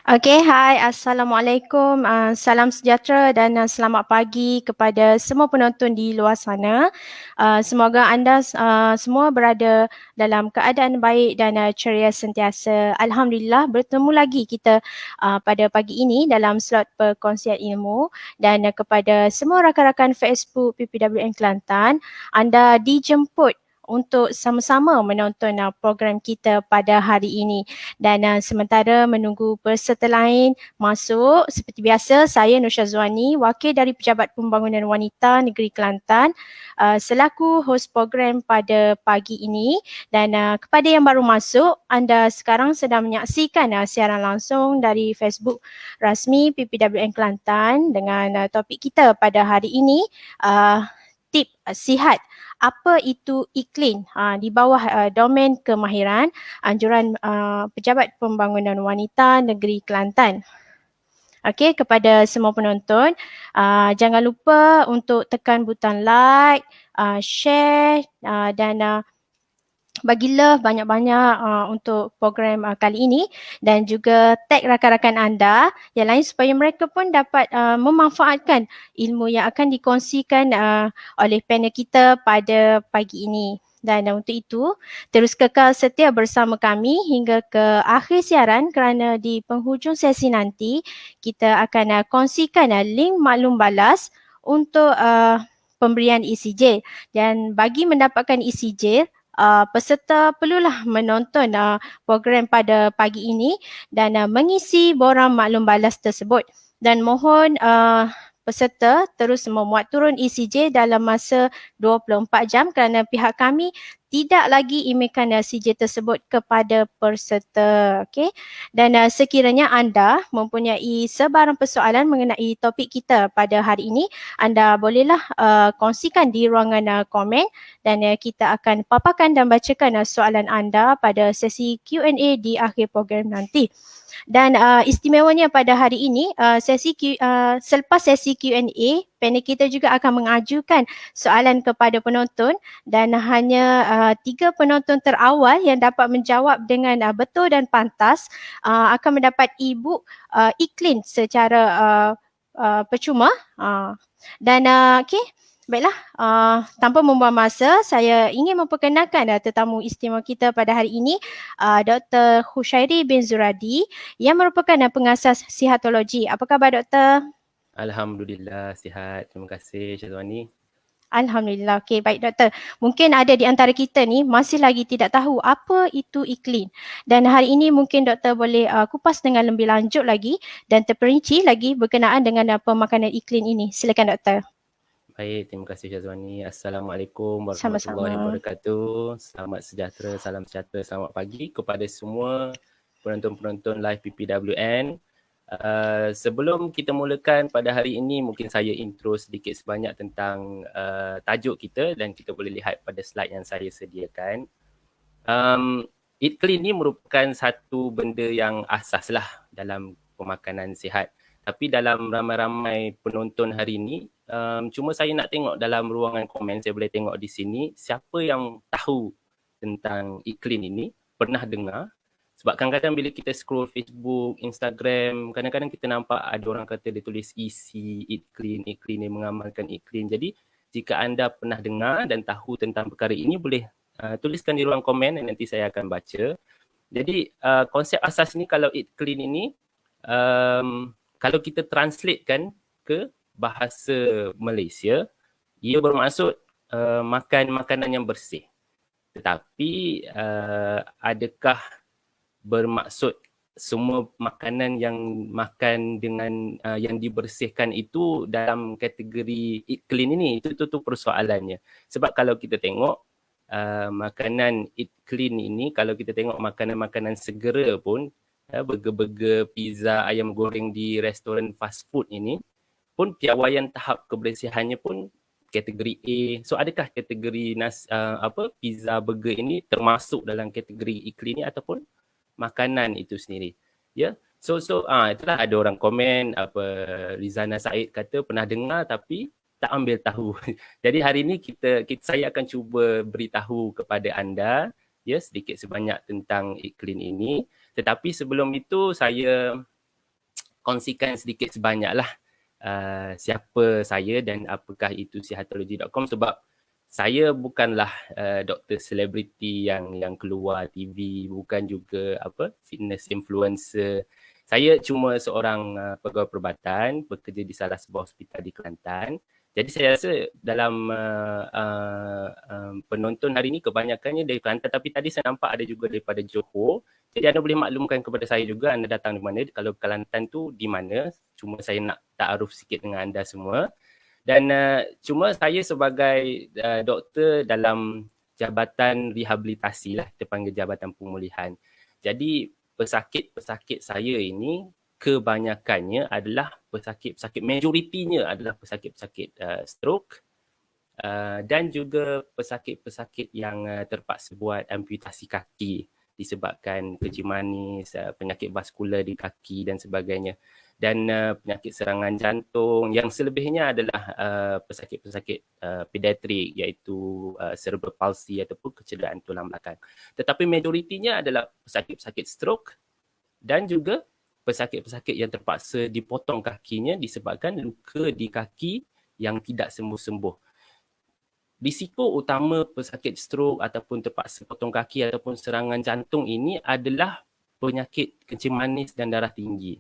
Okey, hai, Assalamualaikum, salam sejahtera dan selamat pagi kepada semua penonton di luar sana. Semoga anda semua berada dalam keadaan baik dan ceria sentiasa. Alhamdulillah bertemu lagi kita pada pagi ini dalam slot perkongsian ilmu dan kepada semua rakan-rakan Facebook PPWN Kelantan, anda dijemput untuk sama-sama menonton program kita pada hari ini. Dan sementara menunggu peserta lain masuk, seperti biasa saya Nur Syazwani, wakil dari Pejabat Pembangunan Wanita Negeri Kelantan, selaku hos program pada pagi ini. Dan kepada yang baru masuk, anda sekarang sedang menyaksikan siaran langsung dari Facebook rasmi PPWN Kelantan dengan topik kita pada hari ini, tip sihat. Apa itu iklim di bawah domen kemahiran anjuran Pejabat Pembangunan Wanita Negeri Kelantan. Okey, kepada semua penonton, jangan lupa untuk tekan butang like, share dan bagilah banyak-banyak untuk program kali ini dan juga tag rakan-rakan anda yang lain supaya mereka pun dapat memanfaatkan ilmu yang akan dikongsikan oleh panel kita pada pagi ini. Dan untuk itu, terus kekal setia bersama kami hingga ke akhir siaran kerana di penghujung sesi nanti kita akan kongsikan link maklum balas untuk pemberian ECJ. Dan bagi mendapatkan ECJ, peserta perlulah menonton program pada pagi ini dan mengisi borang maklum balas tersebut. Dan mohon peserta terus memuat turun ECJ dalam masa 24 jam kerana pihak kami tidak lagi emailkan CJ tersebut kepada peserta. Okay? Dan sekiranya anda mempunyai sebarang persoalan mengenai topik kita pada hari ini, anda bolehlah kongsikan di ruangan komen dan kita akan paparkan dan bacakan soalan anda pada sesi Q&A di akhir program nanti. Dan istimewanya pada hari ini, selepas sesi Q&A, panel kita juga akan mengajukan soalan kepada penonton dan hanya 3 penonton terawal yang dapat menjawab dengan betul dan pantas akan mendapat e-book iklim secara percuma. Dan okey, baiklah, tanpa membuang masa, saya ingin memperkenalkan tetamu istimewa kita pada hari ini, Dr. Khushairi bin Zuradi yang merupakan pengasas sihatologi. Apa khabar Doktor? Alhamdulillah sihat. Terima kasih Syazwani. Alhamdulillah. Okey, baik Doktor. Mungkin ada di antara kita ni masih lagi tidak tahu apa itu iklim. Dan hari ini mungkin Doktor boleh kupas dengan lebih lanjut lagi dan terperinci lagi berkenaan dengan pemakanan iklim ini. Silakan Doktor. Baik, terima kasih Syazwani. Assalamualaikum warahmatullahi Sama-sama. wabarakatuh. Selamat sejahtera, salam sejahtera, selamat pagi kepada semua penonton-penonton live PPWN. Sebelum kita mulakan pada hari ini, mungkin saya intro sedikit sebanyak tentang tajuk kita dan kita boleh lihat pada slide yang saya sediakan. Eat clean ni merupakan satu benda yang asas lah dalam pemakanan sihat. Tapi dalam ramai-ramai penonton hari ini, cuma saya nak tengok dalam ruangan komen, saya boleh tengok di sini, siapa yang tahu tentang eat clean ini, pernah dengar. Sebab kadang-kadang bila kita scroll Facebook, Instagram, kadang-kadang kita nampak ada orang kata dia tulis isi, eat clean, dia mengamalkan eat clean. Jadi jika anda pernah dengar dan tahu tentang perkara ini, boleh tuliskan di ruang komen dan nanti saya akan baca. Jadi konsep asas ni kalau eat clean ini, kalau kita translatekan ke bahasa Malaysia, ia bermaksud makan makanan yang bersih. Tetapi adakah bermaksud semua makanan yang makan dengan yang dibersihkan itu dalam kategori eat clean ini? Itu persoalannya. Sebab kalau kita tengok makanan eat clean ini, kalau kita tengok makanan-makanan segera pun, burger-burger, pizza, ayam goreng di restoran fast food ini pun piawaian tahap kebersihannya pun kategori A. So adakah kategori pizza, burger ini termasuk dalam kategori eat clean ini ataupun makanan itu sendiri? Ya. So itulah ada orang komen apa Rizana Said kata pernah dengar tapi tak ambil tahu. Jadi hari ini saya akan cuba beritahu kepada anda ya sedikit sebanyak tentang eat clean ini. Tetapi sebelum itu saya kongsikan sedikit sebanyaklah siapa saya dan apakah itu sihatology.com, sebab saya bukanlah doktor selebriti yang keluar TV, bukan juga fitness influencer. Saya cuma seorang pegawai perubatan, bekerja di salah sebuah hospital di Kelantan. Jadi saya rasa dalam penonton hari ini kebanyakannya dari Kelantan, tapi tadi saya nampak ada juga daripada Johor. Jadi anda boleh maklumkan kepada saya juga anda datang di mana, kalau Kelantan tu di mana. Cuma saya nak ta'aruf sikit dengan anda semua. Dan cuma saya sebagai doktor dalam jabatan rehabilitasi lah, kita panggil jabatan pemulihan. Jadi pesakit-pesakit saya ini kebanyakannya adalah pesakit-pesakit, majoritinya adalah pesakit-pesakit stroke, dan juga pesakit-pesakit yang terpaksa buat amputasi kaki disebabkan kencing manis, penyakit vaskular di kaki dan sebagainya. Dan penyakit serangan jantung. Yang selebihnya adalah pesakit-pesakit pediatrik, iaitu cerebral palsy ataupun kecederaan tulang belakang. Tetapi majoritinya adalah pesakit-pesakit stroke dan juga pesakit-pesakit yang terpaksa dipotong kakinya disebabkan luka di kaki yang tidak sembuh-sembuh. Risiko utama pesakit stroke ataupun terpaksa potong kaki ataupun serangan jantung ini adalah penyakit kencing manis dan darah tinggi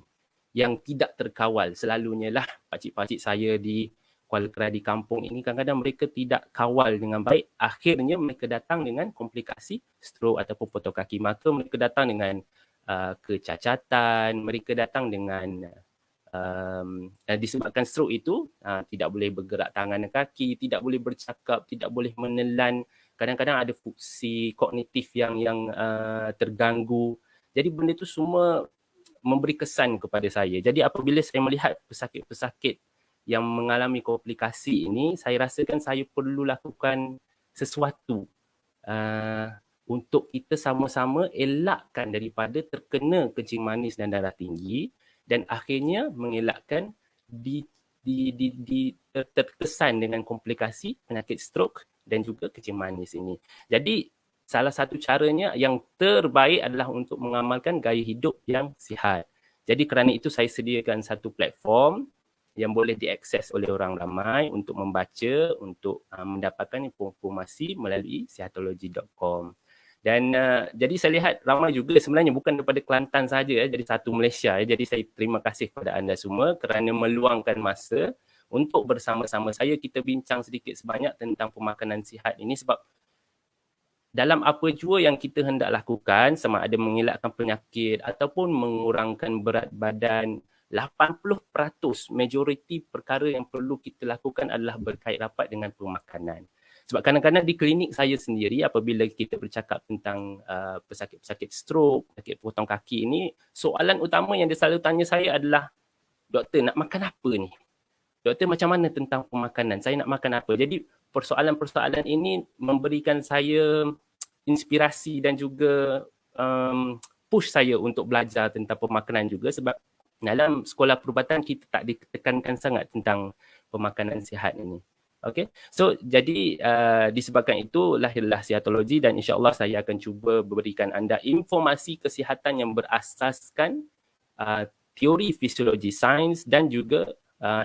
yang tidak terkawal. Selalunya lah pakcik-pakcik saya di Kuala Kerai di kampung ini, kadang-kadang mereka tidak kawal dengan baik. Akhirnya mereka datang dengan komplikasi stroke ataupun potong kaki. Maka mereka datang dengan kecacatan, mereka datang dengan disebabkan stroke itu tidak boleh bergerak tangan dan kaki, tidak boleh bercakap, tidak boleh menelan, kadang-kadang ada fungsi kognitif yang terganggu. Jadi benda itu semua memberi kesan kepada saya. Jadi apabila saya melihat pesakit-pesakit yang mengalami komplikasi ini, saya rasakan saya perlu lakukan sesuatu untuk kita sama-sama elakkan daripada terkena kencing manis dan darah tinggi, dan akhirnya mengelakkan terkesan dengan komplikasi penyakit stroke dan juga kencing manis ini. Jadi salah satu caranya yang terbaik adalah untuk mengamalkan gaya hidup yang sihat. Jadi kerana itu saya sediakan satu platform yang boleh diakses oleh orang ramai untuk membaca, untuk mendapatkan informasi melalui sihatology.com. Dan jadi saya lihat ramai juga sebenarnya bukan daripada Kelantan saja, jadi satu Malaysia. Jadi saya terima kasih kepada anda semua kerana meluangkan masa untuk bersama-sama saya kita bincang sedikit sebanyak tentang pemakanan sihat ini, sebab dalam apa jua yang kita hendak lakukan, sama ada mengelakkan penyakit ataupun mengurangkan berat badan, 80% majoriti perkara yang perlu kita lakukan adalah berkait rapat dengan pemakanan. Sebab kadang-kadang di klinik saya sendiri, apabila kita bercakap tentang pesakit-pesakit stroke, pesakit potong kaki ini, soalan utama yang dia selalu tanya saya adalah, doktor nak makan apa ni? Doktor macam mana tentang pemakanan? Saya nak makan apa? Jadi persoalan-persoalan ini memberikan saya inspirasi dan juga push saya untuk belajar tentang pemakanan juga, sebab dalam sekolah perubatan kita tak ditekankan sangat tentang pemakanan sihat ini. Okay, so jadi disebabkan itu lahirlah sihatologi, dan insyaAllah saya akan cuba berikan anda informasi kesihatan yang berasaskan teori fisiologi, sains dan juga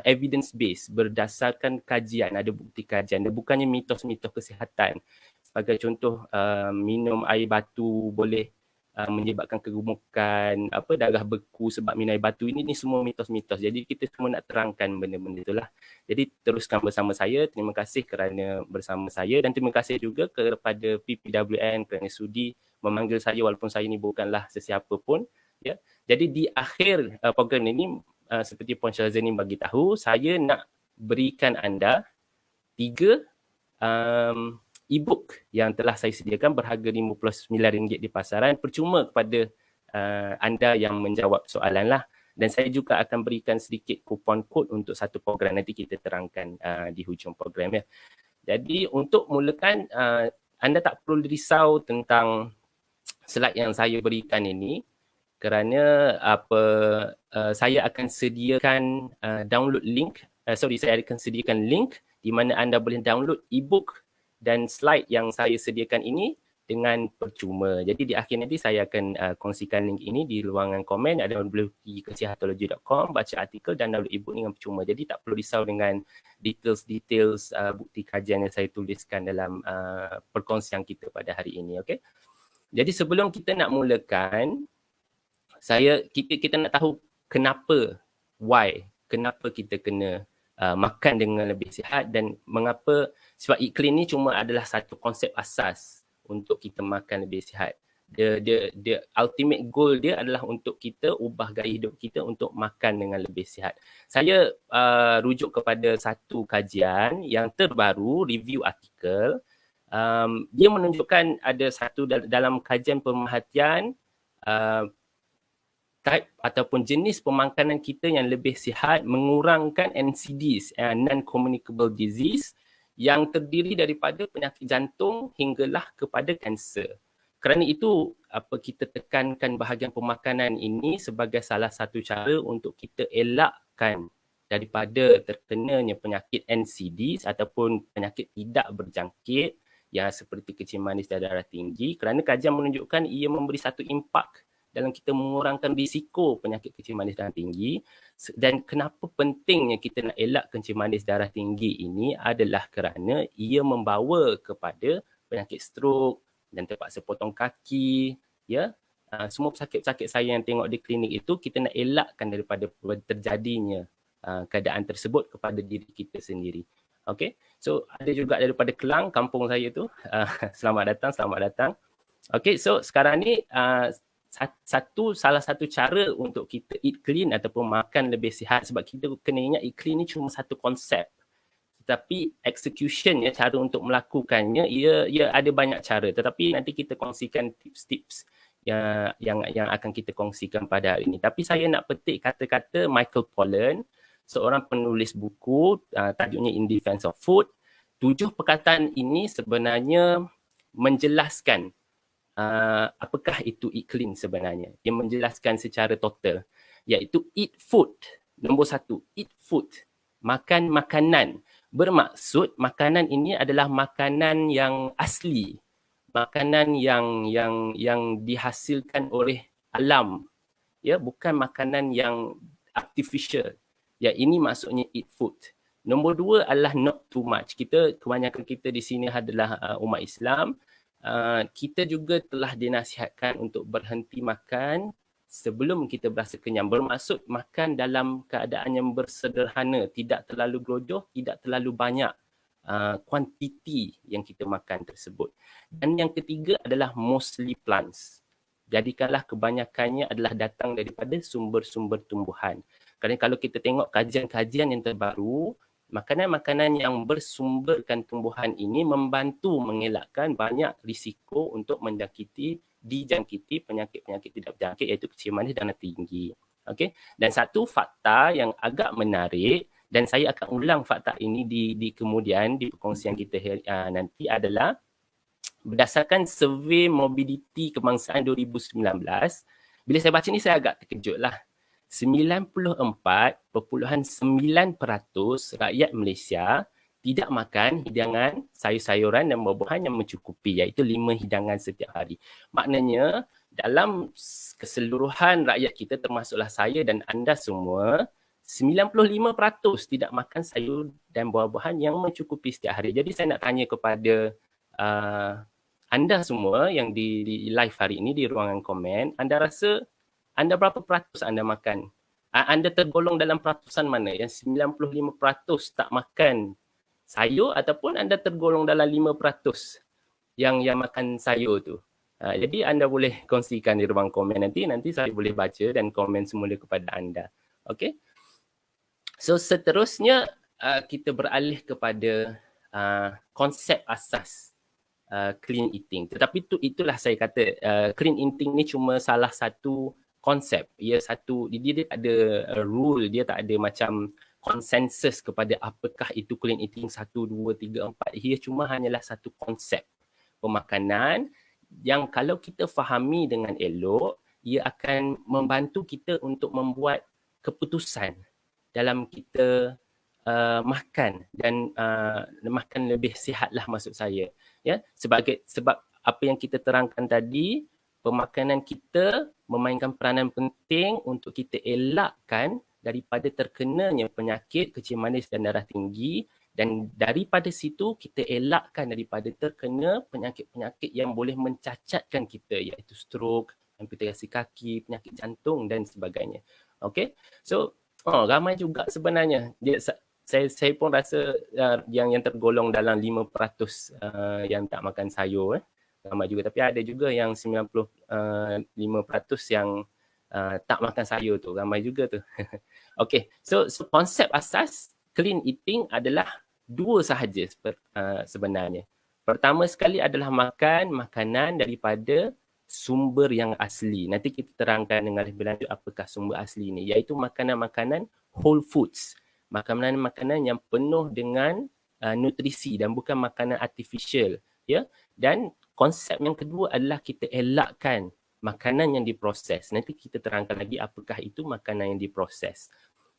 evidence based, berdasarkan kajian, ada bukti kajian, dan bukannya mitos-mitos kesihatan. Sebagai contoh, minum air batu boleh menyebabkan kegemukan, darah beku sebab minum air batu, ini semua mitos-mitos. Jadi kita semua nak terangkan benda-benda itulah. Jadi teruskan bersama saya. Terima kasih kerana bersama saya, dan terima kasih juga kepada PPWN kerana sudi memanggil saya walaupun saya ini bukanlah sesiapa pun. Ya. Jadi di akhir program ini, seperti Puan Syazani bagi tahu, saya nak berikan anda 3 e-book yang telah saya sediakan berharga RM59 di pasaran, percuma kepada anda yang menjawab soalan lah. Dan saya juga akan berikan sedikit kupon kod untuk satu program, nanti kita terangkan di hujung program ya. Jadi untuk mulakan, anda tak perlu risau tentang slide yang saya berikan ini, kerana saya akan sediakan download link, saya akan sediakan link di mana anda boleh download e-book dan slide yang saya sediakan ini dengan percuma. Jadi di akhir nanti saya akan kongsikan link ini di ruangan komen. Ada boleh pergi ke sihatology.com, baca artikel dan download e-book dengan percuma. Jadi tak perlu risau dengan details bukti kajian yang saya tuliskan dalam perkongsian kita pada hari ini. Okay? Jadi sebelum kita nak mulakan, kita nak tahu kenapa, kenapa kita kena makan dengan lebih sihat dan mengapa, sebab iklim ni cuma adalah satu konsep asas untuk kita makan lebih sihat. The ultimate goal dia adalah untuk kita ubah gaya hidup kita untuk makan dengan lebih sihat. Saya rujuk kepada satu kajian yang terbaru, review artikel. Dia menunjukkan ada satu dalam kajian pemerhatian type ataupun jenis pemakanan kita yang lebih sihat mengurangkan NCDs, non-communicable disease, yang terdiri daripada penyakit jantung hinggalah kepada kanser. Kerana itu, kita tekankan bahagian pemakanan ini sebagai salah satu cara untuk kita elakkan daripada terkenanya penyakit NCDs ataupun penyakit tidak berjangkit yang seperti kencing manis dan darah tinggi, kerana kajian menunjukkan ia memberi satu impak dalam kita mengurangkan risiko penyakit kencing manis darah tinggi. Dan kenapa pentingnya kita nak elak kencing manis darah tinggi ini adalah kerana ia membawa kepada penyakit strok dan terpaksa potong kaki, ya. Semua pesakit-pesakit saya yang tengok di klinik itu, kita nak elakkan daripada terjadinya keadaan tersebut kepada diri kita sendiri. Okay, so ada juga daripada Kelang, kampung saya tu. Selamat datang. Okay, so sekarang ni salah satu cara untuk kita eat clean ataupun makan lebih sihat, sebab kita kena ingat eat clean ni cuma satu konsep, tetapi executionnya, cara untuk melakukannya, ia ada banyak cara, tetapi nanti kita kongsikan tips-tips yang akan kita kongsikan pada hari ini. Tapi saya nak petik kata-kata Michael Pollan, seorang penulis buku, tajuknya In Defense of Food. 7 perkataan ini sebenarnya menjelaskan apakah itu eat clean sebenarnya. Dia menjelaskan secara total, iaitu eat food. Nombor 1, eat food. Makan makanan. Bermaksud makanan ini adalah makanan yang asli. Makanan yang dihasilkan oleh alam. Ya, bukan makanan yang artificial. Ya, ini maksudnya eat food. Nombor 2 adalah not too much. Kebanyakan kita di sini adalah umat Islam. Kita juga telah dinasihatkan untuk berhenti makan sebelum kita berasa kenyang. Bermaksud makan dalam keadaan yang bersederhana, tidak terlalu gelojoh, tidak terlalu banyak kuantiti yang kita makan tersebut. Dan yang ketiga adalah mostly plants. Jadikanlah kebanyakannya adalah datang daripada sumber-sumber tumbuhan. Kerana kalau kita tengok kajian-kajian yang terbaru, makanan-makanan yang bersumberkan tumbuhan ini membantu mengelakkan banyak risiko untuk dijangkiti penyakit-penyakit tidak berjangkit, iaitu kencing manis darah tinggi. Okay? Dan satu fakta yang agak menarik, dan saya akan ulang fakta ini di kemudian di perkongsian kita nanti, adalah berdasarkan survey morbidity kebangsaan 2019, bila saya baca ni saya agak terkejut lah. 94.9% rakyat Malaysia tidak makan hidangan sayur-sayuran dan buah-buahan yang mencukupi, iaitu 5 hidangan setiap hari. Maknanya dalam keseluruhan rakyat kita, termasuklah saya dan anda semua, 95% tidak makan sayur dan buah-buahan yang mencukupi setiap hari. Jadi saya nak tanya kepada anda semua yang di live hari ini di ruangan komen, anda rasa anda berapa peratus anda makan? Anda tergolong dalam peratusan mana? Yang 95% tak makan sayur, ataupun anda tergolong dalam 5% yang makan sayur tu? Jadi anda boleh kongsikan di ruang komen nanti saya boleh baca dan komen semula kepada anda. Okay? So seterusnya kita beralih kepada konsep asas clean eating. Tetapi itulah saya kata, clean eating ni cuma salah satu konsep. Dia tak ada rule, dia tak ada macam konsensus kepada apakah itu clean eating 1, 2, 3, 4. Ia cuma hanyalah satu konsep pemakanan yang kalau kita fahami dengan elok, ia akan membantu kita untuk membuat keputusan dalam kita makan dan makan lebih sihatlah, maksud saya. Ya, sebab apa yang kita terangkan tadi, pemakanan kita memainkan peranan penting untuk kita elakkan daripada terkenanya penyakit kecil manis dan darah tinggi, dan daripada situ kita elakkan daripada terkena penyakit-penyakit yang boleh mencacatkan kita, iaitu stroke, amputasi kaki, penyakit jantung dan sebagainya. Okay, so ramai juga sebenarnya. Saya pun rasa yang tergolong dalam 5% yang tak makan sayur. Ramai juga, tapi ada juga yang 95% yang tak makan sayur tu. Ramai juga tu. Okay, so konsep asas clean eating adalah dua sahaja sebenarnya. Pertama sekali adalah makan makanan daripada sumber yang asli. Nanti kita terangkan dengan lebih lanjut apakah sumber asli ni, iaitu makanan-makanan whole foods. Makanan-makanan yang penuh dengan nutrisi dan bukan makanan artificial, ya. Dan konsep yang kedua adalah kita elakkan makanan yang diproses. Nanti kita terangkan lagi apakah itu makanan yang diproses.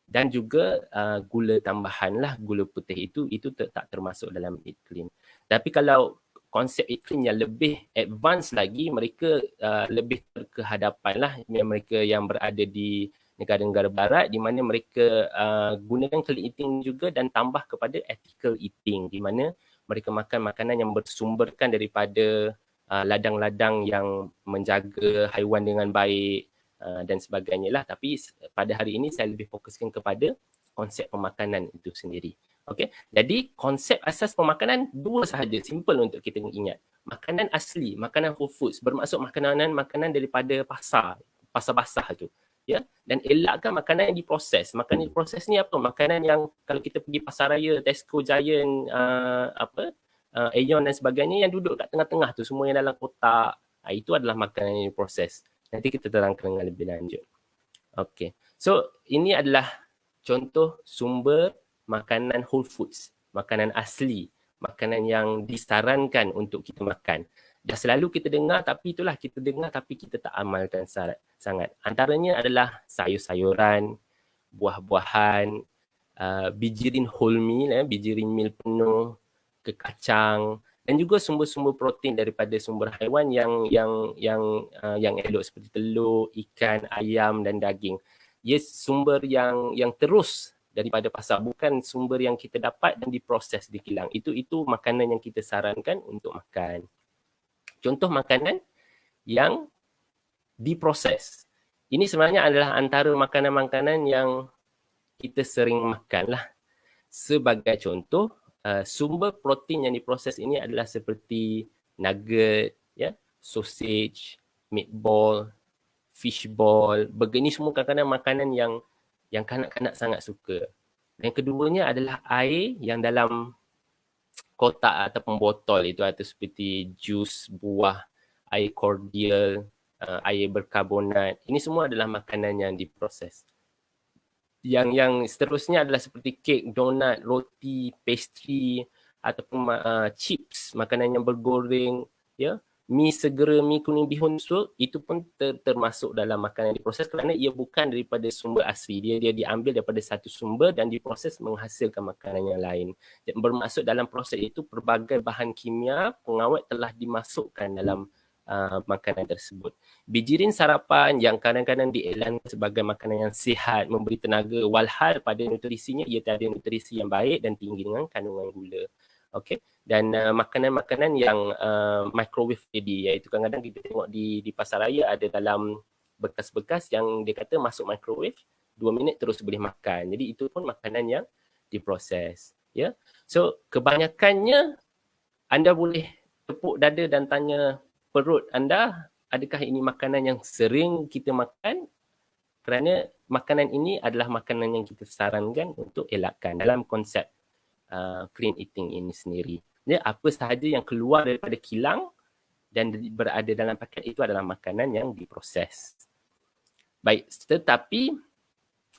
Dan juga gula tambahan lah, gula putih itu tak termasuk dalam eat clean. Tapi kalau konsep eat clean yang lebih advance lagi, mereka lebih terkehadapan lah, mereka yang berada di negara-negara barat, di mana mereka gunakan clean eating juga dan tambah kepada ethical eating, di mana mereka makan makanan yang bersumberkan daripada ladang-ladang yang menjaga haiwan dengan baik, dan sebagainya lah. Tapi pada hari ini saya lebih fokuskan kepada konsep pemakanan itu sendiri. Okay? Jadi konsep asas pemakanan dua sahaja, simple untuk kita ingat. Makanan asli, makanan whole foods, bermaksud makanan daripada pasar basah tu. Ya, dan elakkan makanan yang diproses. Makanan yang diproses ni apa? Makanan yang kalau kita pergi pasar raya, Tesco, Giant, Aeon dan sebagainya, yang duduk kat tengah-tengah tu, semua yang dalam kotak, itu adalah makanan yang diproses. Nanti kita terangkan dengan lebih lanjut. Okay. So, ini adalah contoh sumber makanan whole foods. Makanan asli. Makanan yang disarankan untuk kita makan. Dah selalu kita dengar, tapi itulah kita dengar tapi kita tak amalkan sangat. Antaranya adalah sayur-sayuran, buah-buahan, bijirin whole meal, bijirin meal penuh, kekacang, dan juga sumber-sumber protein daripada sumber haiwan yang elok seperti telur, ikan, ayam dan daging. Ia sumber yang terus daripada pasar, bukan sumber yang kita dapat dan diproses di kilang. Itu makanan yang kita sarankan untuk makan. Contoh makanan yang diproses. Ini sebenarnya adalah antara makanan-makanan yang kita sering makan lah. Sebagai contoh, sumber protein yang diproses ini adalah seperti nugget, ya, sausage, meatball, fishball, burger. Ini semua kadang-kadang makanan yang kanak-kanak sangat suka. Dan keduanya adalah air yang dalam kotak ataupun botol itu, atau seperti jus buah, air cordial, air berkarbonat. Ini semua adalah makanan yang diproses. Yang seterusnya adalah seperti kek, donat, roti, pastry ataupun chips, makanan yang bergoreng, ya. Mi segera, mi kuning bihun itu pun termasuk dalam makanan yang diproses kerana ia bukan daripada sumber asli. Dia diambil daripada satu sumber dan diproses menghasilkan makanan yang lain. Dan bermaksud dalam proses itu pelbagai bahan kimia pengawet telah dimasukkan dalam makanan tersebut. Bijirin sarapan yang kadang-kadang dielan sebagai makanan yang sihat, memberi tenaga, walhal pada nutrisinya ia tiada nutrisi yang baik dan tinggi dengan kandungan gula. Okay. Dan makanan-makanan yang microwave ready, iaitu kadang-kadang kita tengok di pasar raya ada dalam bekas-bekas yang dia kata masuk microwave 2 minit terus boleh makan. Jadi itu pun makanan yang diproses. Ya. So kebanyakannya anda boleh tepuk dada dan tanya perut anda, adakah ini makanan yang sering kita makan? Kerana makanan ini adalah makanan yang kita sarankan untuk elakkan dalam konsep clean eating ini sendiri. Ya, apa sahaja yang keluar daripada kilang dan berada dalam paket itu adalah makanan yang diproses. Baik, tetapi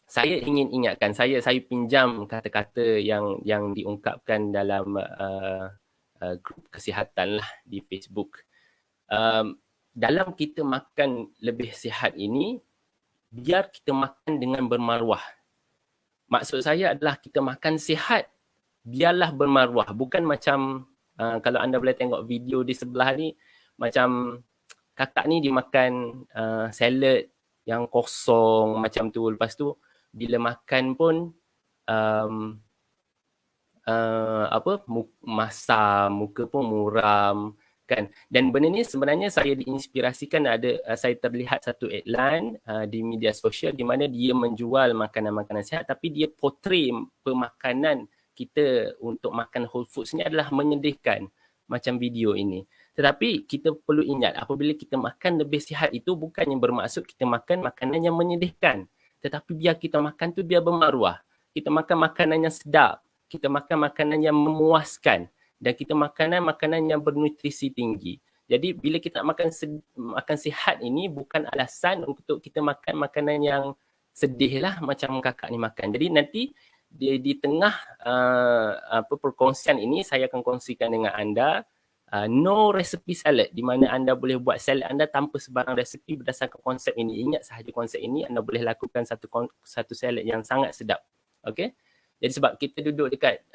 saya ingin ingatkan, saya pinjam kata-kata yang diungkapkan dalam grup kesihatan lah di Facebook. Dalam kita makan lebih sihat ini, biar kita makan dengan bermaruah. Maksud saya adalah kita makan sihat, biarlah bermaruah. Bukan macam kalau anda boleh tengok video di sebelah ni, macam kakak ni dia makan salad yang kosong macam tu. Lepas tu bila makan pun um, masam, muka pun muram kan. Dan benda ni sebenarnya saya diinspirasikan, saya terlihat satu iklan di media sosial di mana dia menjual makanan-makanan sihat tapi dia portray pemakanan kita untuk makan whole foods ni adalah menyedihkan macam video ini. Tetapi kita perlu ingat apabila kita makan lebih sihat itu bukannya bermaksud kita makan makanan yang menyedihkan. Tetapi biar kita makan tu biar bermaruah. Kita makan makanan yang sedap. Kita makan makanan yang memuaskan dan kita makanan yang bernutrisi tinggi. Jadi bila kita makan sihat ini bukan alasan untuk kita makan makanan yang sedih lah macam kakak ni makan. Jadi nanti di tengah perkongsian ini saya akan kongsikan dengan anda no recipe salad di mana anda boleh buat salad anda tanpa sebarang resipi berdasarkan konsep ini. Ingat sahaja konsep ini, anda boleh lakukan satu salad yang sangat sedap. Okay? Jadi sebab kita duduk dekat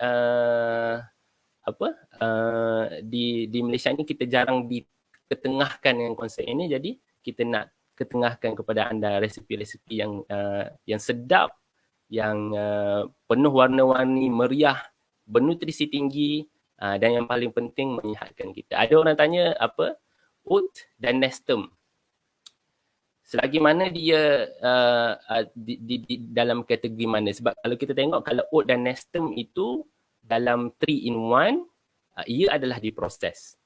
di Malaysia ni kita jarang diketengahkan dengan konsep ini, jadi kita nak ketengahkan kepada anda resipi-resipi yang sedap, yang penuh warna-warni, meriah, bernutrisi tinggi dan yang paling penting menyihatkan kita. Ada orang tanya apa? Oat dan Nestum. Selagi mana dia di dalam kategori mana? Sebab kalau kita tengok kalau oat dan Nestum itu dalam 3-in-1, ia adalah diproses.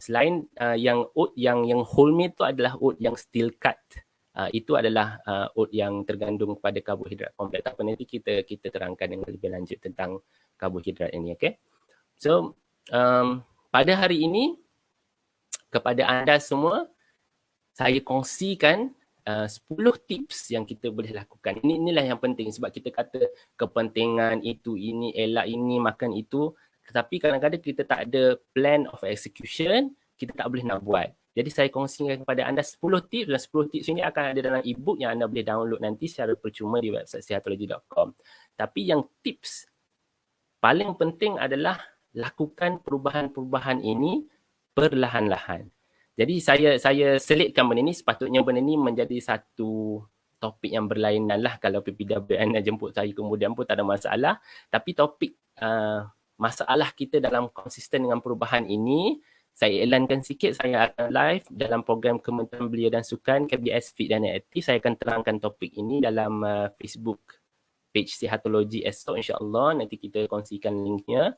Selain yang oat yang wholemeal itu adalah oat yang steel cut. Itu adalah oat yang tergandung pada karbohidrat kompleks. Apa nanti kita terangkan dengan lebih lanjut tentang karbohidrat ini, okay? So pada hari ini kepada anda semua saya kongsikan 10 tips yang kita boleh lakukan. Inilah yang penting sebab kita kata kepentingan itu, ini, elak ini, makan itu. Tetapi kadang-kadang kita tak ada plan of execution, kita tak boleh nak buat. Jadi saya kongsikan kepada anda 10 tips dan 10 tips ini akan ada dalam e-book yang anda boleh download nanti secara percuma di website sihatology.com. Tapi yang tips paling penting adalah lakukan perubahan-perubahan ini perlahan-lahan. Jadi saya selitkan benda ni, sepatutnya benda ni menjadi satu topik yang berlainan lah. Kalau PPWN nak jemput saya kemudian pun tak ada masalah. Tapi topik masalah kita dalam konsisten dengan perubahan ini, saya elankan sikit, saya akan live dalam program Kementerian Belia dan Sukan, KBS Fit dan Aktif. Saya akan terangkan topik ini dalam Facebook page Sihatology esok insyaAllah. Nanti kita kongsikan linknya.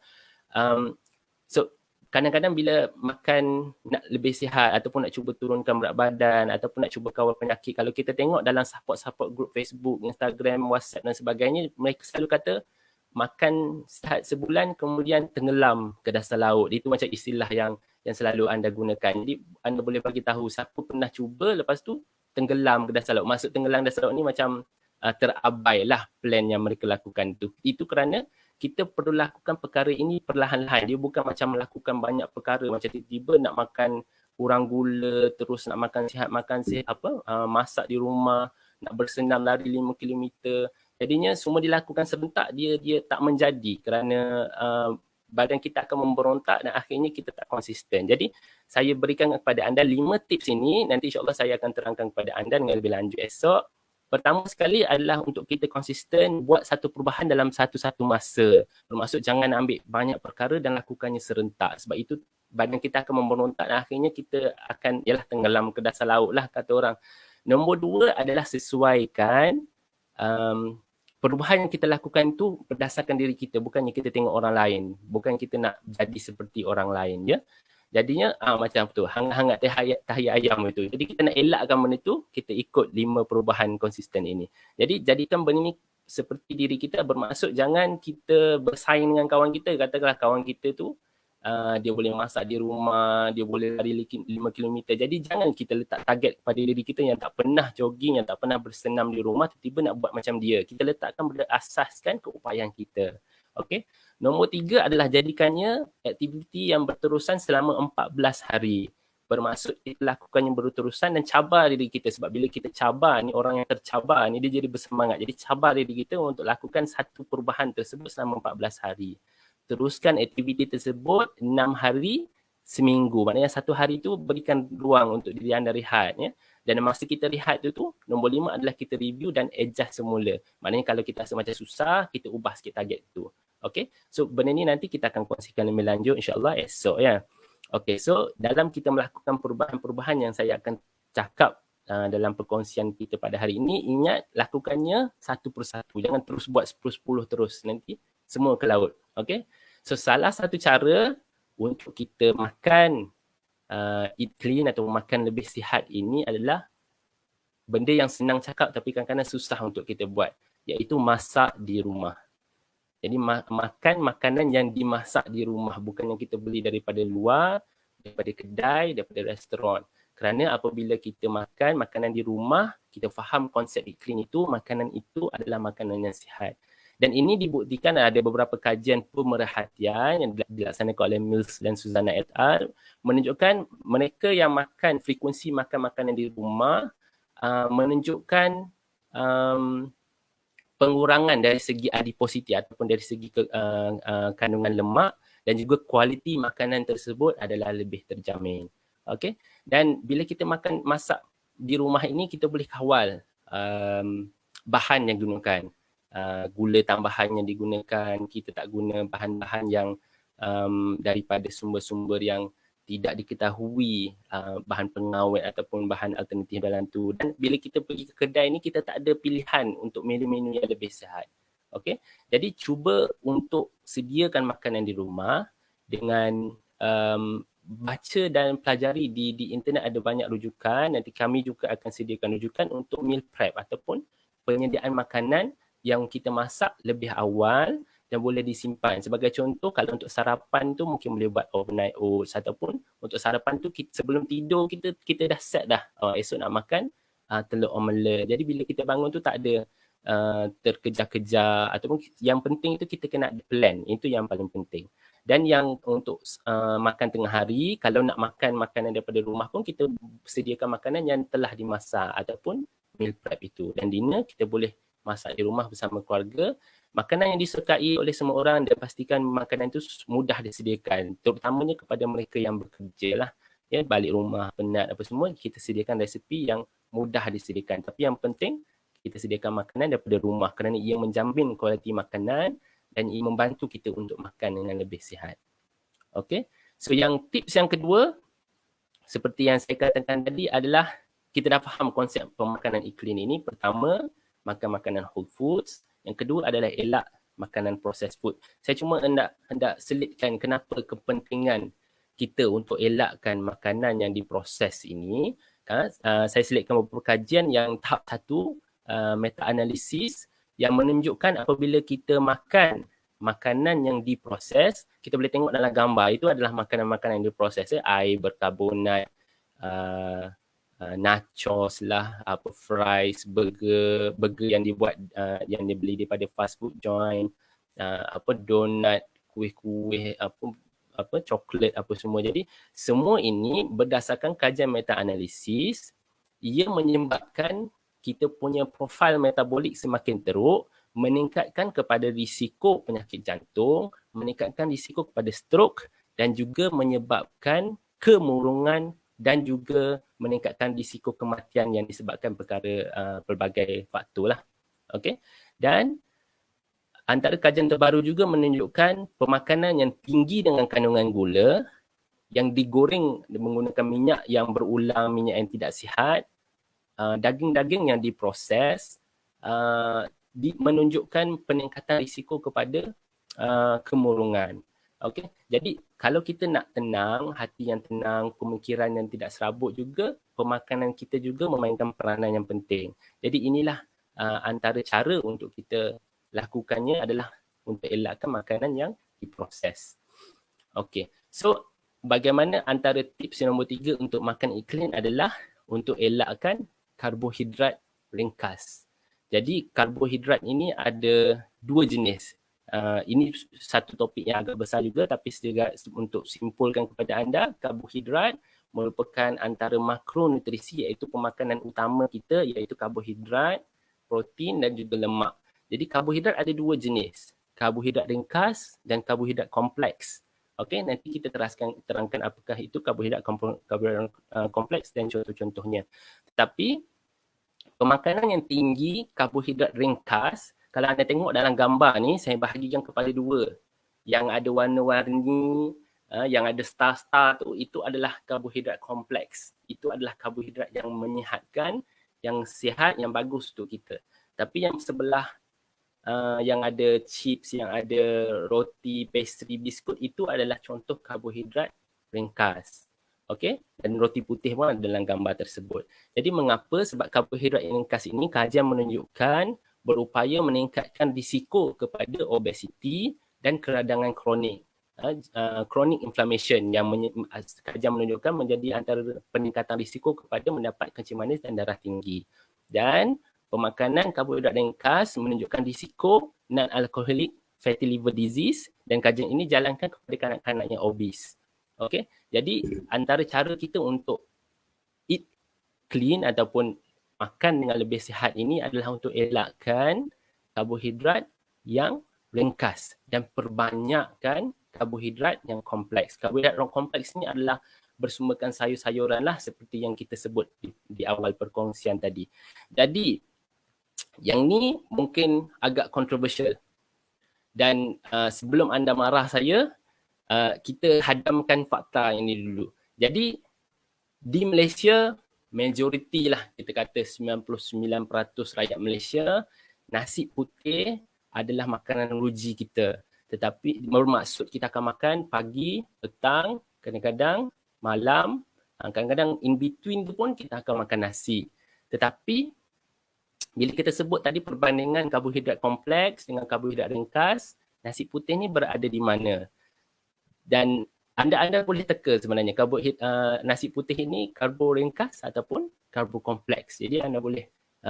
So, kadang-kadang bila makan nak lebih sihat ataupun nak cuba turunkan berat badan ataupun nak cuba kawal penyakit, kalau kita tengok dalam support group Facebook, Instagram, WhatsApp dan sebagainya, mereka selalu kata makan sihat sebulan kemudian tenggelam ke dasar laut. Itu macam istilah yang selalu anda gunakan. Jadi anda boleh bagi tahu siapa pernah cuba lepas tu tenggelam ke dasar laut. Maksud tenggelam dasar laut ni macam terabailah plan yang mereka lakukan tu. Itu kerana kita perlu lakukan perkara ini perlahan-lahan. Dia bukan macam melakukan banyak perkara. Macam tiba-tiba nak makan kurang gula, terus nak makan sihat, masak di rumah, nak bersenam lari 5 km. Jadinya semua dilakukan serentak, dia tak menjadi kerana badan kita akan memberontak dan akhirnya kita tak konsisten. Jadi saya berikan kepada anda 5 tips ini. Nanti insyaAllah saya akan terangkan kepada anda dengan lebih lanjut esok. Pertama sekali adalah untuk kita konsisten buat satu perubahan dalam satu-satu masa. Bermaksud jangan ambil banyak perkara dan lakukannya serentak. Sebab itu badan kita akan memberontak dan akhirnya kita akan tenggelam ke dasar laut lah kata orang. Nombor 2 adalah sesuaikan perubahan yang kita lakukan itu berdasarkan diri kita. Bukannya kita tengok orang lain. Bukan kita nak jadi seperti orang lain. Ya. Jadinya macam tu, hangat-hangat tahi ayam itu. Jadi kita nak elakkan benda tu, kita ikut 5 perubahan konsisten ini. Jadi jadikan benda ni seperti diri kita, bermaksud jangan kita bersaing dengan kawan kita. Katakanlah kawan kita tu dia boleh masak di rumah, dia boleh lari 5 km. Jadi jangan kita letak target kepada diri kita yang tak pernah jogging, yang tak pernah bersenam di rumah, tiba-tiba nak buat macam dia. Kita letakkan berasaskan keupayaan kita. Okey. Nombor 3 adalah jadikannya aktiviti yang berterusan selama 14 hari. Bermaksud kita lakukannya berterusan dan cabar diri kita. Sebab bila kita cabar ni, orang yang tercabar ni dia jadi bersemangat. Jadi cabar diri kita untuk lakukan satu perubahan tersebut selama 14 hari. Teruskan aktiviti tersebut 6 hari seminggu. Maknanya satu hari tu berikan ruang untuk diri anda rehat. Ya. Dan masa kita rehat tu, nombor 5 adalah kita review dan adjust semula. Maknanya kalau kita rasa macam susah, kita ubah sikit target tu. Okay, so benda ni nanti kita akan kongsikan lebih lanjut insyaAllah esok ya. Okay, so dalam kita melakukan perubahan-perubahan yang saya akan cakap dalam perkongsian kita pada hari ini, ingat lakukannya satu persatu. Jangan terus buat 10-10 terus. Nanti semua ke laut. Okay, so salah satu cara untuk kita makan eat clean atau makan lebih sihat ini adalah benda yang senang cakap tapi kadang-kadang susah untuk kita buat, iaitu masak di rumah. Jadi makan makanan yang dimasak di rumah, bukan yang kita beli daripada luar, daripada kedai, daripada restoran. Kerana apabila kita makan makanan di rumah, kita faham konsep eat clean itu, makanan itu adalah makanan yang sihat. Dan ini dibuktikan ada beberapa kajian pemerhatian yang dilaksanakan oleh Mills dan Susanna et al. Menunjukkan mereka yang makan, frekuensi makan makanan di rumah menunjukkan pengurangan dari segi adiposity ataupun dari segi kandungan lemak, dan juga kualiti makanan tersebut adalah lebih terjamin. Okay? Dan bila kita masak di rumah ini, kita boleh kawal bahan yang digunakan. Gula tambahan yang digunakan, kita tak guna bahan-bahan yang daripada sumber-sumber yang tidak diketahui bahan pengawet ataupun bahan alternatif dalam tu. Dan bila kita pergi ke kedai ni, kita tak ada pilihan untuk menu-menu yang lebih sihat. Okay? Jadi cuba untuk sediakan makanan di rumah dengan baca dan pelajari di internet, ada banyak rujukan. Nanti kami juga akan sediakan rujukan untuk meal prep ataupun penyediaan makanan yang kita masak lebih awal dan boleh disimpan. Sebagai contoh, kalau untuk sarapan tu mungkin boleh buat overnight oats, ataupun untuk sarapan tu sebelum tidur kita dah set dah. Esok nak makan telur omelette. Jadi bila kita bangun tu tak ada terkejar-kejar, ataupun yang penting itu kita kena plan. Itu yang paling penting. Dan yang untuk makan tengah hari, kalau nak makan makanan daripada rumah pun kita sediakan makanan yang telah dimasak ataupun meal prep itu. Dan dinner kita boleh masak di rumah bersama keluarga. Makanan yang disukai oleh semua orang, dan pastikan makanan itu mudah disediakan. Terutamanya kepada mereka yang bekerja lah. Ya, balik rumah penat apa semua, kita sediakan resepi yang mudah disediakan. Tapi yang penting, kita sediakan makanan daripada rumah kerana ia menjamin kualiti makanan dan ia membantu kita untuk makan dengan lebih sihat. Okay. So tips yang kedua, seperti yang saya katakan tadi, adalah kita dah faham konsep pemakanan eat clean ini. Pertama, makan makanan whole foods. Yang kedua adalah elak makanan processed food. Saya cuma hendak selitkan kenapa kepentingan kita untuk elakkan makanan yang diproses ini. Saya selitkan beberapa kajian yang tahap 1, meta-analisis, yang menunjukkan apabila kita makan makanan yang diproses, kita boleh tengok dalam gambar, itu adalah makanan-makanan yang diproses. Air berkarbonat, nachos lah, fries, burger yang dibuat yang dibeli daripada fast food joint, donut, kuih-kuih, coklat apa semua. Jadi semua ini berdasarkan kajian meta-analisis, ia menyebabkan kita punya profil metabolik semakin teruk, meningkatkan kepada risiko penyakit jantung, meningkatkan risiko kepada stroke, dan juga menyebabkan kemurungan dan juga meningkatkan risiko kematian yang disebabkan perkara pelbagai faktor lah. Okay? Dan antara kajian terbaru juga menunjukkan pemakanan yang tinggi dengan kandungan gula, yang digoreng menggunakan minyak yang berulang, minyak yang tidak sihat, daging-daging yang diproses, menunjukkan peningkatan risiko kepada kemurungan. Okay? Jadi kalau kita nak tenang, hati yang tenang, pemikiran yang tidak serabut juga, pemakanan kita juga memainkan peranan yang penting. Jadi inilah antara cara untuk kita lakukannya adalah untuk elakkan makanan yang diproses. Okay. So bagaimana antara tips yang nombor 3 untuk makan eat clean adalah untuk elakkan karbohidrat ringkas. Jadi karbohidrat ini ada 2 jenis. Ini satu topik yang agak besar juga, tapi untuk simpulkan kepada anda, karbohidrat merupakan antara makronutrisi, iaitu pemakanan utama kita, iaitu karbohidrat, protein dan juga lemak. Jadi karbohidrat ada 2 jenis, karbohidrat ringkas dan karbohidrat kompleks. Okey, nanti kita terangkan apakah itu karbohidrat kompleks dan contoh-contohnya. Tetapi pemakanan yang tinggi karbohidrat ringkas, kalau anda tengok dalam gambar ni, saya bahagikan kepada dua. Yang ada warna-warni, yang ada star-star tu, itu adalah karbohidrat kompleks. Itu adalah karbohidrat yang menyihatkan, yang sihat, yang bagus untuk kita. Tapi yang sebelah yang ada chips, yang ada roti, pastry, biskut, itu adalah contoh karbohidrat ringkas. Okey, dan roti putih pun ada dalam gambar tersebut. Jadi mengapa? Sebab karbohidrat yang ringkas ini kajian menunjukkan berupaya meningkatkan risiko kepada obesiti dan keradangan kronik. Chronic inflammation yang kajian menunjukkan menjadi antara peningkatan risiko kepada mendapat kencing manis dan darah tinggi. Dan pemakanan karbohidrat ringkas menunjukkan risiko non-alcoholic fatty liver disease, dan kajian ini jalankan kepada kanak-kanak yang obese. Okey, jadi antara cara kita untuk eat clean ataupun makan dengan lebih sihat ini adalah untuk elakkan karbohidrat yang ringkas dan perbanyakkan karbohidrat yang kompleks. Karbohidrat yang kompleks ini adalah bersumberkan sayur-sayuran lah, seperti yang kita sebut di awal perkongsian tadi. Jadi yang ni mungkin agak kontroversial, dan sebelum anda marah saya, kita hadamkan fakta ini dulu. Jadi di Malaysia, majoriti lah, kita kata 99% rakyat Malaysia, nasi putih adalah makanan ruji kita. Tetapi bermaksud kita akan makan pagi, petang, kadang-kadang malam, kadang-kadang in between tu pun kita akan makan nasi. Tetapi bila kita sebut tadi perbandingan karbohidrat kompleks dengan karbohidrat ringkas, nasi putih ni berada di mana? Dan anda boleh teka sebenarnya nasi putih ini karbo ringkas ataupun karbo kompleks. Jadi anda boleh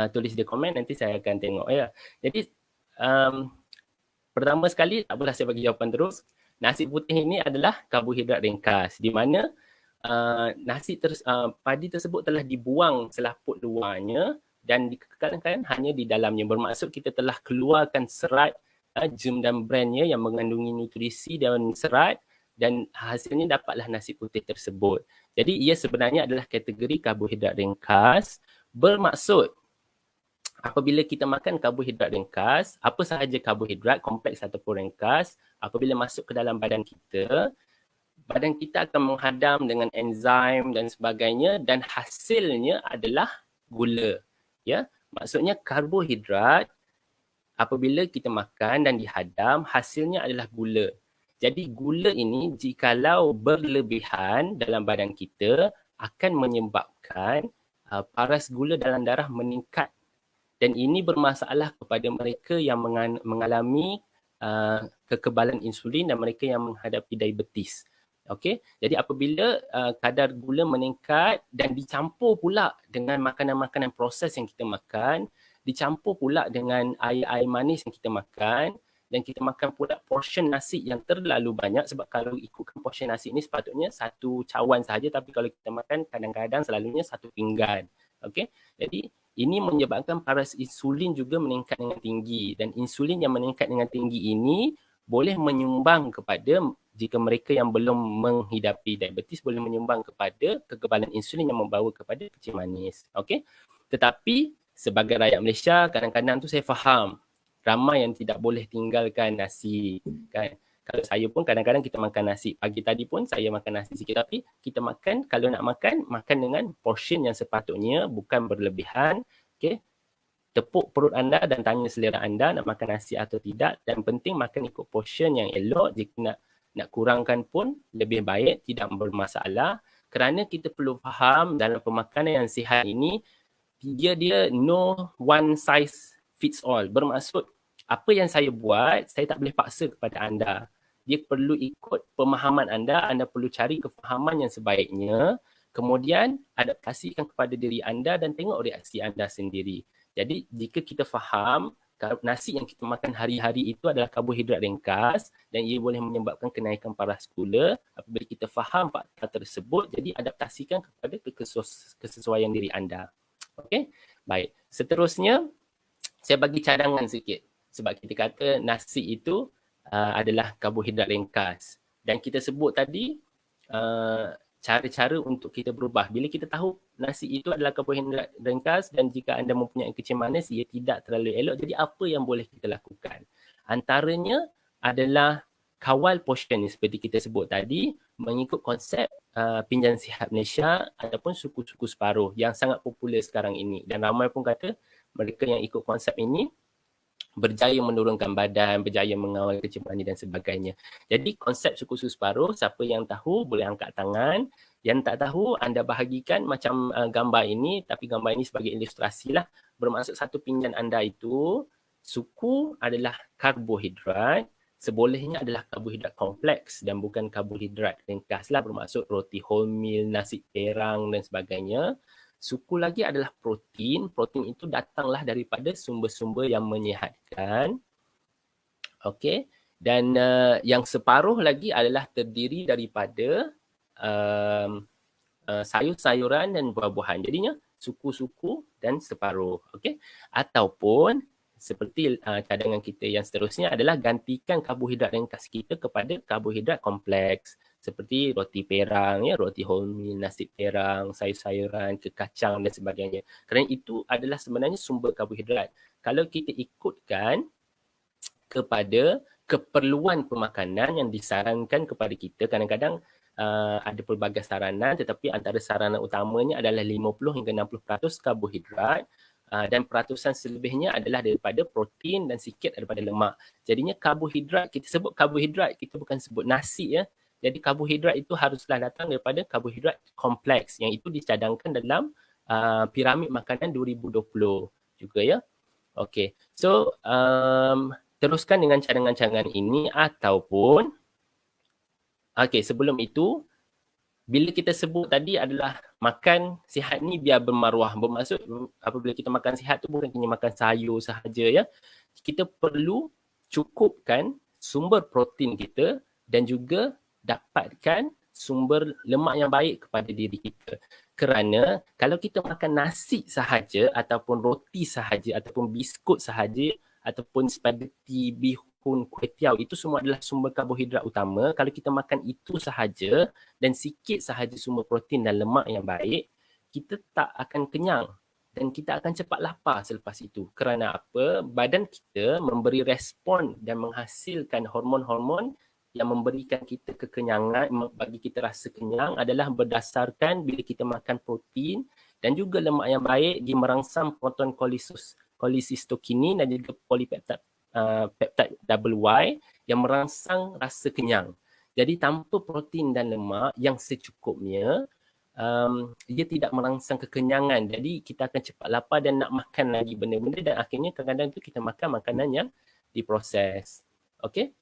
tulis di komen, nanti saya akan tengok ya. Jadi pertama sekali, tak apalah saya bagi jawapan terus. Nasi putih ini adalah karbohidrat ringkas, di mana padi tersebut telah dibuang selaput luarnya dan dikekalkan hanya di dalamnya. Bermaksud kita telah keluarkan serat, germ dan brandnya yang mengandungi nutrisi dan serat, dan hasilnya dapatlah nasi putih tersebut. Jadi ia sebenarnya adalah kategori karbohidrat ringkas. Bermaksud apabila kita makan karbohidrat ringkas, apa sahaja karbohidrat kompleks ataupun ringkas, apabila masuk ke dalam badan kita akan menghadam dengan enzim dan sebagainya, dan hasilnya adalah gula. Ya, maksudnya karbohidrat apabila kita makan dan dihadam, hasilnya adalah gula. Jadi gula ini jikalau berlebihan dalam badan kita akan menyebabkan paras gula dalam darah meningkat, dan ini bermasalah kepada mereka yang mengalami kekebalan insulin dan mereka yang menghadapi diabetes. Okey, jadi apabila kadar gula meningkat dan dicampur pula dengan makanan-makanan proses yang kita makan, dicampur pula dengan air-air manis yang kita makan, dan kita makan pula portion nasi yang terlalu banyak, sebab kalau ikutkan portion nasi ini sepatutnya satu cawan sahaja, tapi kalau kita makan kadang-kadang selalunya satu pinggan. Okey, jadi ini menyebabkan paras insulin juga meningkat dengan tinggi, dan insulin yang meningkat dengan tinggi ini boleh menyumbang kepada, jika mereka yang belum menghidapi diabetes, boleh menyumbang kepada kekebalan insulin yang membawa kepada kencing manis. Okey, tetapi sebagai rakyat Malaysia, kadang-kadang tu saya faham ramai yang tidak boleh tinggalkan nasi, kan. Kalau saya pun kadang-kadang kita makan nasi. Pagi tadi pun saya makan nasi sikit, tapi kita makan, kalau nak makan dengan portion yang sepatutnya, bukan berlebihan. Okey, tepuk perut anda dan tanya selera anda nak makan nasi atau tidak, dan penting makan ikut portion yang elok. Jika nak kurangkan pun lebih baik, tidak bermasalah, kerana kita perlu faham dalam pemakanan yang sihat ini, dia no one size fits all. Bermaksud apa yang saya buat, saya tak boleh paksa kepada anda. Dia perlu ikut pemahaman anda, anda perlu cari kefahaman yang sebaiknya, kemudian adaptasikan kepada diri anda dan tengok reaksi anda sendiri. Jadi jika kita faham nasi yang kita makan hari-hari itu adalah karbohidrat ringkas dan ia boleh menyebabkan kenaikan paras gula, apabila kita faham fakta tersebut, jadi adaptasikan kepada kesesuaian diri anda. Okey, baik. Seterusnya, saya bagi cadangan sikit. Sebab kita kata nasi itu adalah karbohidrat ringkas. Dan kita sebut tadi cara-cara untuk kita berubah. Bila kita tahu nasi itu adalah karbohidrat ringkas dan jika anda mempunyai kecil manis, ia tidak terlalu elok. Jadi apa yang boleh kita lakukan? Antaranya adalah kawal portion seperti kita sebut tadi, mengikut konsep Pinjaman Sihat Malaysia ataupun suku-suku separuh yang sangat popular sekarang ini. Dan ramai pun kata mereka yang ikut konsep ini berjaya menurunkan badan, berjaya mengawal kencing dan sebagainya. Jadi konsep suku-suku separuh, siapa yang tahu boleh angkat tangan. Yang tak tahu, anda bahagikan macam gambar ini, tapi gambar ini sebagai ilustrasi lah. Bermaksud satu pinggan anda itu, suku adalah karbohidrat, sebolehnya adalah karbohidrat kompleks dan bukan karbohidrat ringkas lah, bermaksud roti wholemeal, nasi perang dan sebagainya. Suku lagi adalah protein. Protein itu datanglah daripada sumber-sumber yang menyihatkan. Okey. Dan yang separuh lagi adalah terdiri daripada sayur-sayuran dan buah-buahan. Jadinya suku-suku dan separuh. Okey. Ataupun seperti cadangan kita yang seterusnya adalah gantikan karbohidrat ringkas kita kepada karbohidrat kompleks. Seperti roti perang, ya, roti wholemeal, nasi perang, sayur-sayuran, kekacang dan sebagainya. Kerana itu adalah sebenarnya sumber karbohidrat. Kalau kita ikutkan kepada keperluan pemakanan yang disarankan kepada kita, kadang-kadang ada pelbagai saranan tetapi antara saranan utamanya adalah 50 hingga 60% karbohidrat dan peratusan selebihnya adalah daripada protein dan sikit daripada lemak. Jadinya karbohidrat, kita sebut karbohidrat, kita bukan sebut nasi, ya. Jadi karbohidrat itu haruslah datang daripada karbohidrat kompleks yang itu dicadangkan dalam piramid makanan 2020 juga, ya. Okey. So teruskan dengan cadangan-cadangan ini ataupun sebelum itu bila kita sebut tadi adalah makan sihat ni biar bermaruah. Bermaksud apabila kita makan sihat tu bukan hanya makan sayur sahaja, ya. Kita perlu cukupkan sumber protein kita dan juga dapatkan sumber lemak yang baik kepada diri kita. Kerana kalau kita makan nasi sahaja ataupun roti sahaja ataupun biskut sahaja ataupun spaghetti, bihun, kuih tiaw, itu semua adalah sumber karbohidrat utama. Kalau kita makan itu sahaja dan sikit sahaja sumber protein dan lemak yang baik, kita tak akan kenyang dan kita akan cepat lapar selepas itu. Kerana apa? Badan kita memberi respon dan menghasilkan hormon-hormon yang memberikan kita kekenyangan, bagi kita rasa kenyang adalah berdasarkan bila kita makan protein dan juga lemak yang baik, dia merangsang proton cholecystokinin dan juga polipeptide peptide double Y yang merangsang rasa kenyang. Jadi tanpa protein dan lemak yang secukupnya, dia tidak merangsang kekenyangan. Jadi kita akan cepat lapar dan nak makan lagi benda-benda dan akhirnya kadang-kadang tu kita makan makanan yang diproses. Okey?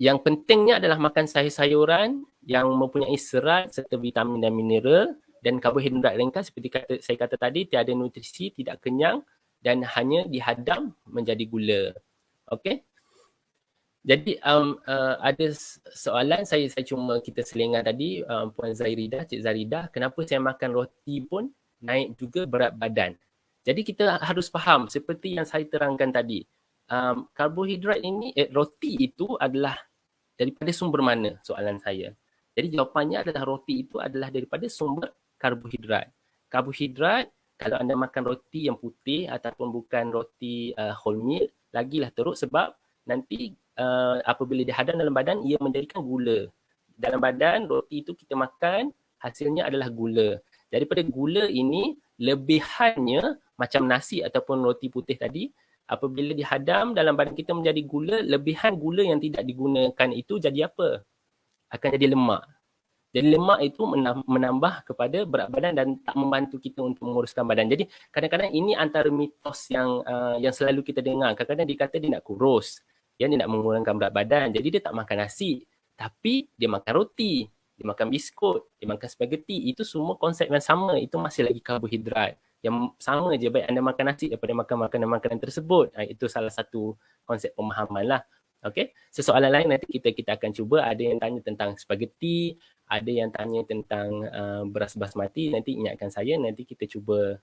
Yang pentingnya adalah makan sayur-sayuran yang mempunyai serat serta vitamin dan mineral dan karbohidrat ringkas seperti saya kata tadi, tiada nutrisi, tidak kenyang dan hanya dihadam menjadi gula. Okey? Jadi ada soalan saya cuma kita selingan tadi, Puan Zahiridah, Cik Zahiridah, kenapa saya makan roti pun naik juga berat badan? Jadi kita harus faham seperti yang saya terangkan tadi. Karbohidrat ini, roti itu adalah daripada sumber mana, soalan saya. Jadi jawapannya adalah roti itu adalah daripada sumber karbohidrat. Karbohidrat, kalau anda makan roti yang putih ataupun bukan roti wholemeal, lagilah teruk sebab nanti apabila dihadam dalam badan, ia menjadikan gula. Dalam badan, roti itu kita makan, hasilnya adalah gula. Daripada gula ini, lebihannya macam nasi ataupun roti putih tadi, apabila dihadam dalam badan kita menjadi gula, lebihan gula yang tidak digunakan itu jadi apa? Akan jadi lemak. Jadi lemak itu menambah kepada berat badan dan tak membantu kita untuk menguruskan badan. Jadi kadang-kadang ini antara mitos yang selalu kita dengar. Kadang-kadang dia kata dia nak kurus, dia nak mengurangkan berat badan. Jadi dia tak makan nasi, tapi dia makan roti, dia makan biskut, dia makan spaghetti. Itu semua konsep yang sama. Itu masih lagi karbohidrat. Yang sama je baik anda makan nasi daripada makan makanan-makanan tersebut. Itu salah satu konsep pemahaman lah. Okey. Soalan lain nanti kita akan cuba. Ada yang tanya tentang spaghetti, ada yang tanya tentang beras basmati. Nanti ingatkan saya, nanti kita cuba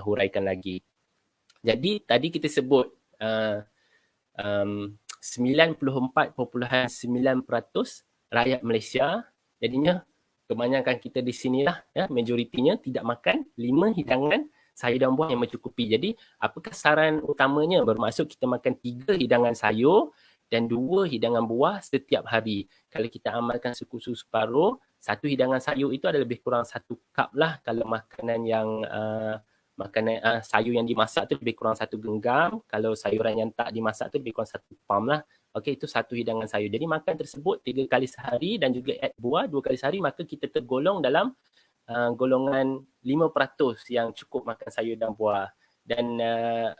huraikan lagi. Jadi tadi kita sebut 94.9% rakyat Malaysia. Jadinya kebanyakan kita di sinilah, ya, majoritinya tidak makan 5 hidangan sayur dan buah yang mencukupi. Jadi apakah saran utamanya? Bermaksud kita makan 3 hidangan sayur dan 2 hidangan buah setiap hari. Kalau kita amalkan suku-suku separuh, 1 hidangan sayur itu ada lebih kurang 1 cup lah. Kalau makanan yang sayur yang dimasak tu lebih kurang 1 genggam. Kalau sayuran yang tak dimasak tu lebih kurang 1 palm lah. Okey, itu 1 hidangan sayur. Jadi makan tersebut 3 kali sehari dan juga add buah 2 kali sehari, maka kita tergolong dalam golongan 5% yang cukup makan sayur dan buah. Dan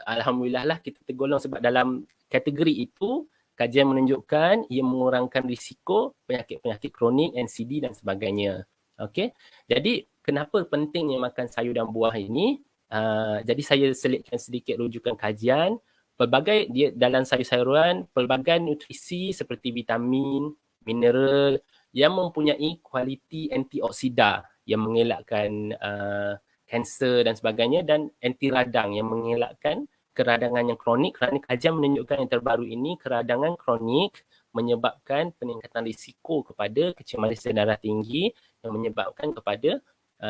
alhamdulillah lah kita tergolong, sebab dalam kategori itu kajian menunjukkan ia mengurangkan risiko penyakit-penyakit kronik, NCD dan sebagainya. Okey. Jadi kenapa pentingnya makan sayur dan buah ini? Jadi saya selitkan sedikit rujukan kajian. Pelbagai dia dalam sayur-sayuran, pelbagai nutrisi seperti vitamin, mineral yang mempunyai kualiti antioksida yang mengelakkan kanser dan sebagainya, dan anti radang yang mengelakkan keradangan yang kronik. Kerana kajian menunjukkan yang terbaru ini, keradangan kronik menyebabkan peningkatan risiko kepada kecil manis darah tinggi yang menyebabkan kepada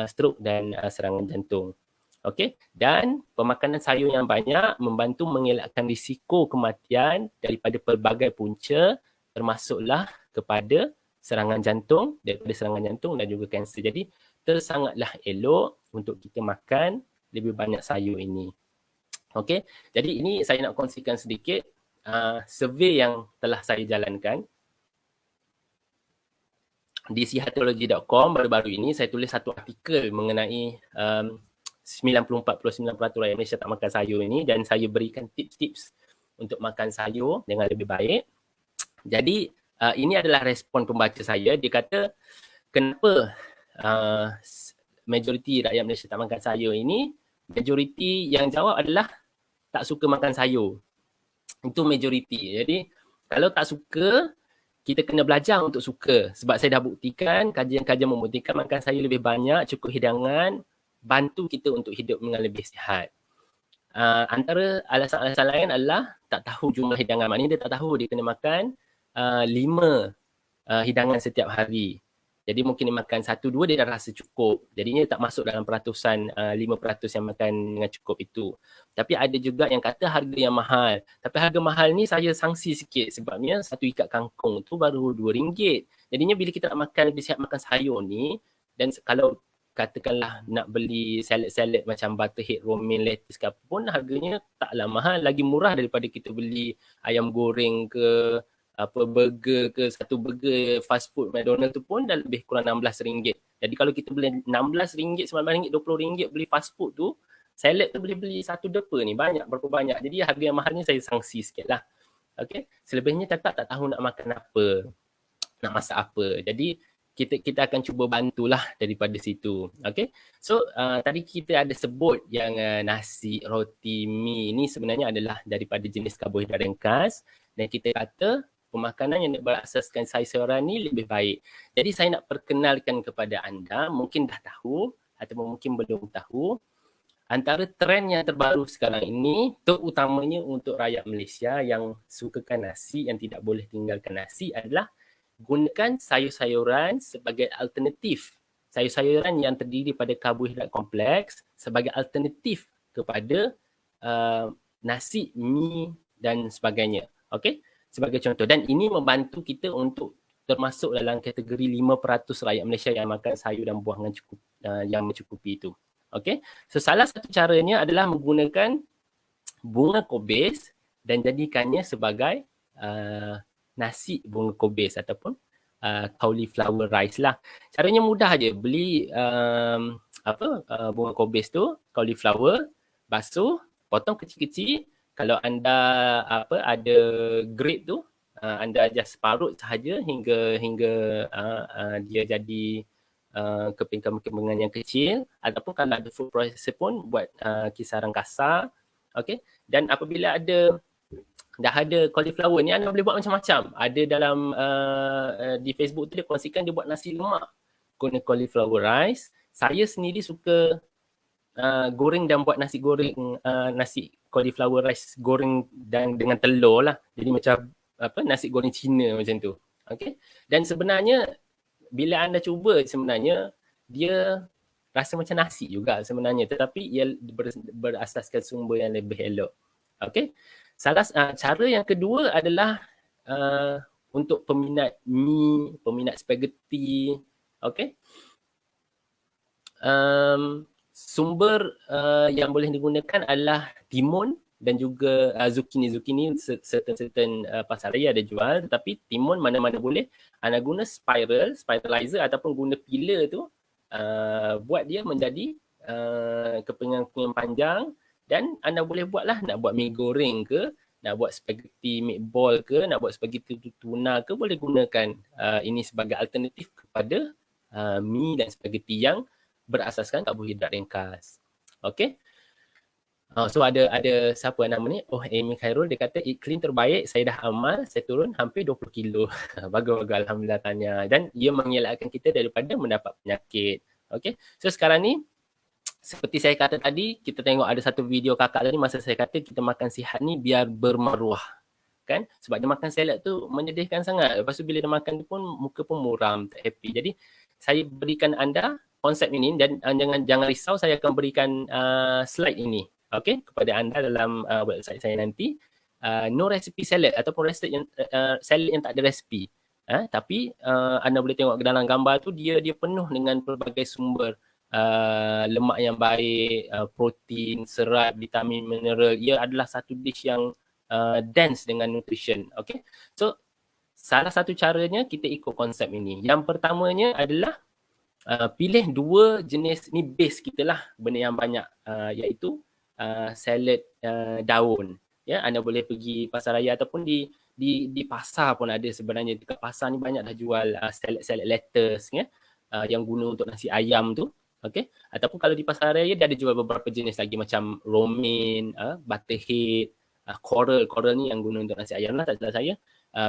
stroke dan serangan jantung. Okey, dan pemakanan sayur yang banyak membantu mengelakkan risiko kematian daripada pelbagai punca, termasuklah kepada serangan jantung, dan juga kanser. Jadi tersangatlah elok untuk kita makan lebih banyak sayur ini. Okey, jadi ini saya nak kongsikan sedikit survey yang telah saya jalankan. Di sihatology.com baru-baru ini saya tulis satu artikel mengenai 94.9% rakyat Malaysia tak makan sayur ini, dan saya berikan tips-tips untuk makan sayur dengan lebih baik. Jadi ini adalah respon pembaca saya. Dia kata, kenapa majoriti rakyat Malaysia tak makan sayur ini? Majoriti yang jawab adalah tak suka makan sayur. Itu majoriti. Jadi kalau tak suka, kita kena belajar untuk suka. Sebab saya dah buktikan, kajian-kajian membuktikan makan sayur lebih banyak, cukup hidangan, bantu kita untuk hidup dengan lebih sihat. Antara alasan-alasan lain adalah tak tahu jumlah hidangan. Maknanya dia tak tahu dia kena makan 5 hidangan setiap hari. Jadi mungkin dia makan 1-2 dia dah rasa cukup. Jadinya tak masuk dalam peratusan 5% yang makan dengan cukup itu. Tapi ada juga yang kata harga yang mahal. Tapi harga mahal ni saya sangsi sikit, sebabnya satu ikat kangkung tu baru RM2. Jadinya bila kita nak makan lebih sihat, makan sayur ni, dan kalau katakanlah nak beli salad-salad macam butterhead, romaine, lettuce ke apa pun, harganya taklah mahal, lagi murah daripada kita beli ayam goreng ke burger ke. Satu burger fast food McDonald tu pun dah lebih kurang RM16. Jadi kalau kita beli RM16, RM19, RM20 beli fast food tu, salad tu boleh beli satu depa ni, banyak, berapa banyak. Jadi harga yang mahalnya saya sangsi sikit lah. Okay? Selebihnya cakap tak tahu nak makan apa, nak masak apa. Jadi kita akan cuba bantulah daripada situ. Okay? So tadi kita ada sebut yang nasi, roti, mi ni sebenarnya adalah daripada jenis karbohidrat ringkas, dan kita kata pemakanan yang berasaskan sayur-sayuran ni lebih baik. Jadi saya nak perkenalkan kepada anda, mungkin dah tahu ataupun mungkin belum tahu, antara trend yang terbaru sekarang ini, terutamanya untuk rakyat Malaysia yang sukakan nasi, yang tidak boleh tinggalkan nasi, adalah gunakan sayur-sayuran sebagai alternatif. Sayur-sayuran yang terdiri pada karbohidrat kompleks sebagai alternatif kepada nasi, mi dan sebagainya. Okey? Sebagai contoh. Dan ini membantu kita untuk termasuk dalam kategori 5% rakyat Malaysia yang makan sayur dan buah yang cukup, yang mencukupi itu. Okey? So salah satu caranya adalah menggunakan bunga kobis dan jadikannya sebagai nasi bunga kobis ataupun cauliflower rice lah. Caranya mudah aja. Beli bunga kobis tu, cauliflower, basuh, potong kecil-kecil. Kalau anda ada grate tu, anda just parut sahaja hingga dia jadi kepingan-kepingan yang kecil, ataupun kalau ada food processor pun buat kisaran kasar. Okey. Dan apabila dah ada cauliflower ni, anda boleh buat macam-macam. Ada dalam di Facebook tu dia kongsikan dia buat nasi lemak guna cauliflower rice. Saya sendiri suka goreng dan buat nasi goreng, nasi cauliflower rice goreng dan dengan telur lah. Jadi macam nasi goreng Cina macam tu. Okey. Dan sebenarnya bila anda cuba sebenarnya dia rasa macam nasi juga sebenarnya, tetapi ia berasaskan sumber yang lebih elok. Okey. Cara yang kedua adalah untuk peminat mi, peminat spaghetti. Okey. Sumber yang boleh digunakan adalah timun dan juga zucchini. Zucchini certain pasaraya ada jual, tetapi timun mana-mana boleh. Anda guna spiralizer ataupun guna pilar tu, buat dia menjadi kepingan-kepingan panjang, dan anda boleh buatlah, nak buat mi goreng ke, nak buat spaghetti meatball ke, nak buat spaghetti tuna ke, boleh gunakan ini sebagai alternatif kepada mi dan spaghetti yang berasaskan karbohidrat ringkas. Okey. So ada siapa nama ni? Amy Khairul, dia kata iklim terbaik, saya dah amal, saya turun hampir 20 kilo. Bagus, alhamdulillah tanya. Dan ia mengelakkan kita daripada mendapat penyakit. Okey. So sekarang ni seperti saya kata tadi, kita tengok ada satu video kakak tadi masa saya kata kita makan sihat ni biar bermaruah. Kan? Sebab dia makan salad tu menyedihkan sangat. Lepas tu bila dia makan tu pun muka pun muram, tak happy. Jadi saya berikan anda konsep ini dan jangan risau, saya akan berikan slide ini, okey, kepada anda dalam website saya nanti. No recipe salad ataupun salad yang tak ada resipi. Tapi anda boleh tengok dalam gambar tu dia penuh dengan pelbagai sumber lemak yang baik, protein, serat, vitamin, mineral. Ia adalah satu dish yang dense dengan nutrition. Okay. So salah satu caranya kita ikut konsep ini. Yang pertamanya adalah pilih 2 jenis, ni base kita lah, benda yang banyak, iaitu salad daun. Ya, anda boleh pergi pasaraya ataupun di pasar pun ada sebenarnya. Dekat pasar ni banyak dah jual salad lettuce, ya, yang guna untuk nasi ayam tu. Okay. Ataupun kalau di pasaraya dia ada jual beberapa jenis lagi macam romaine, butterhead, coral ni yang guna untuk nasi ayam lah, tak salah saya.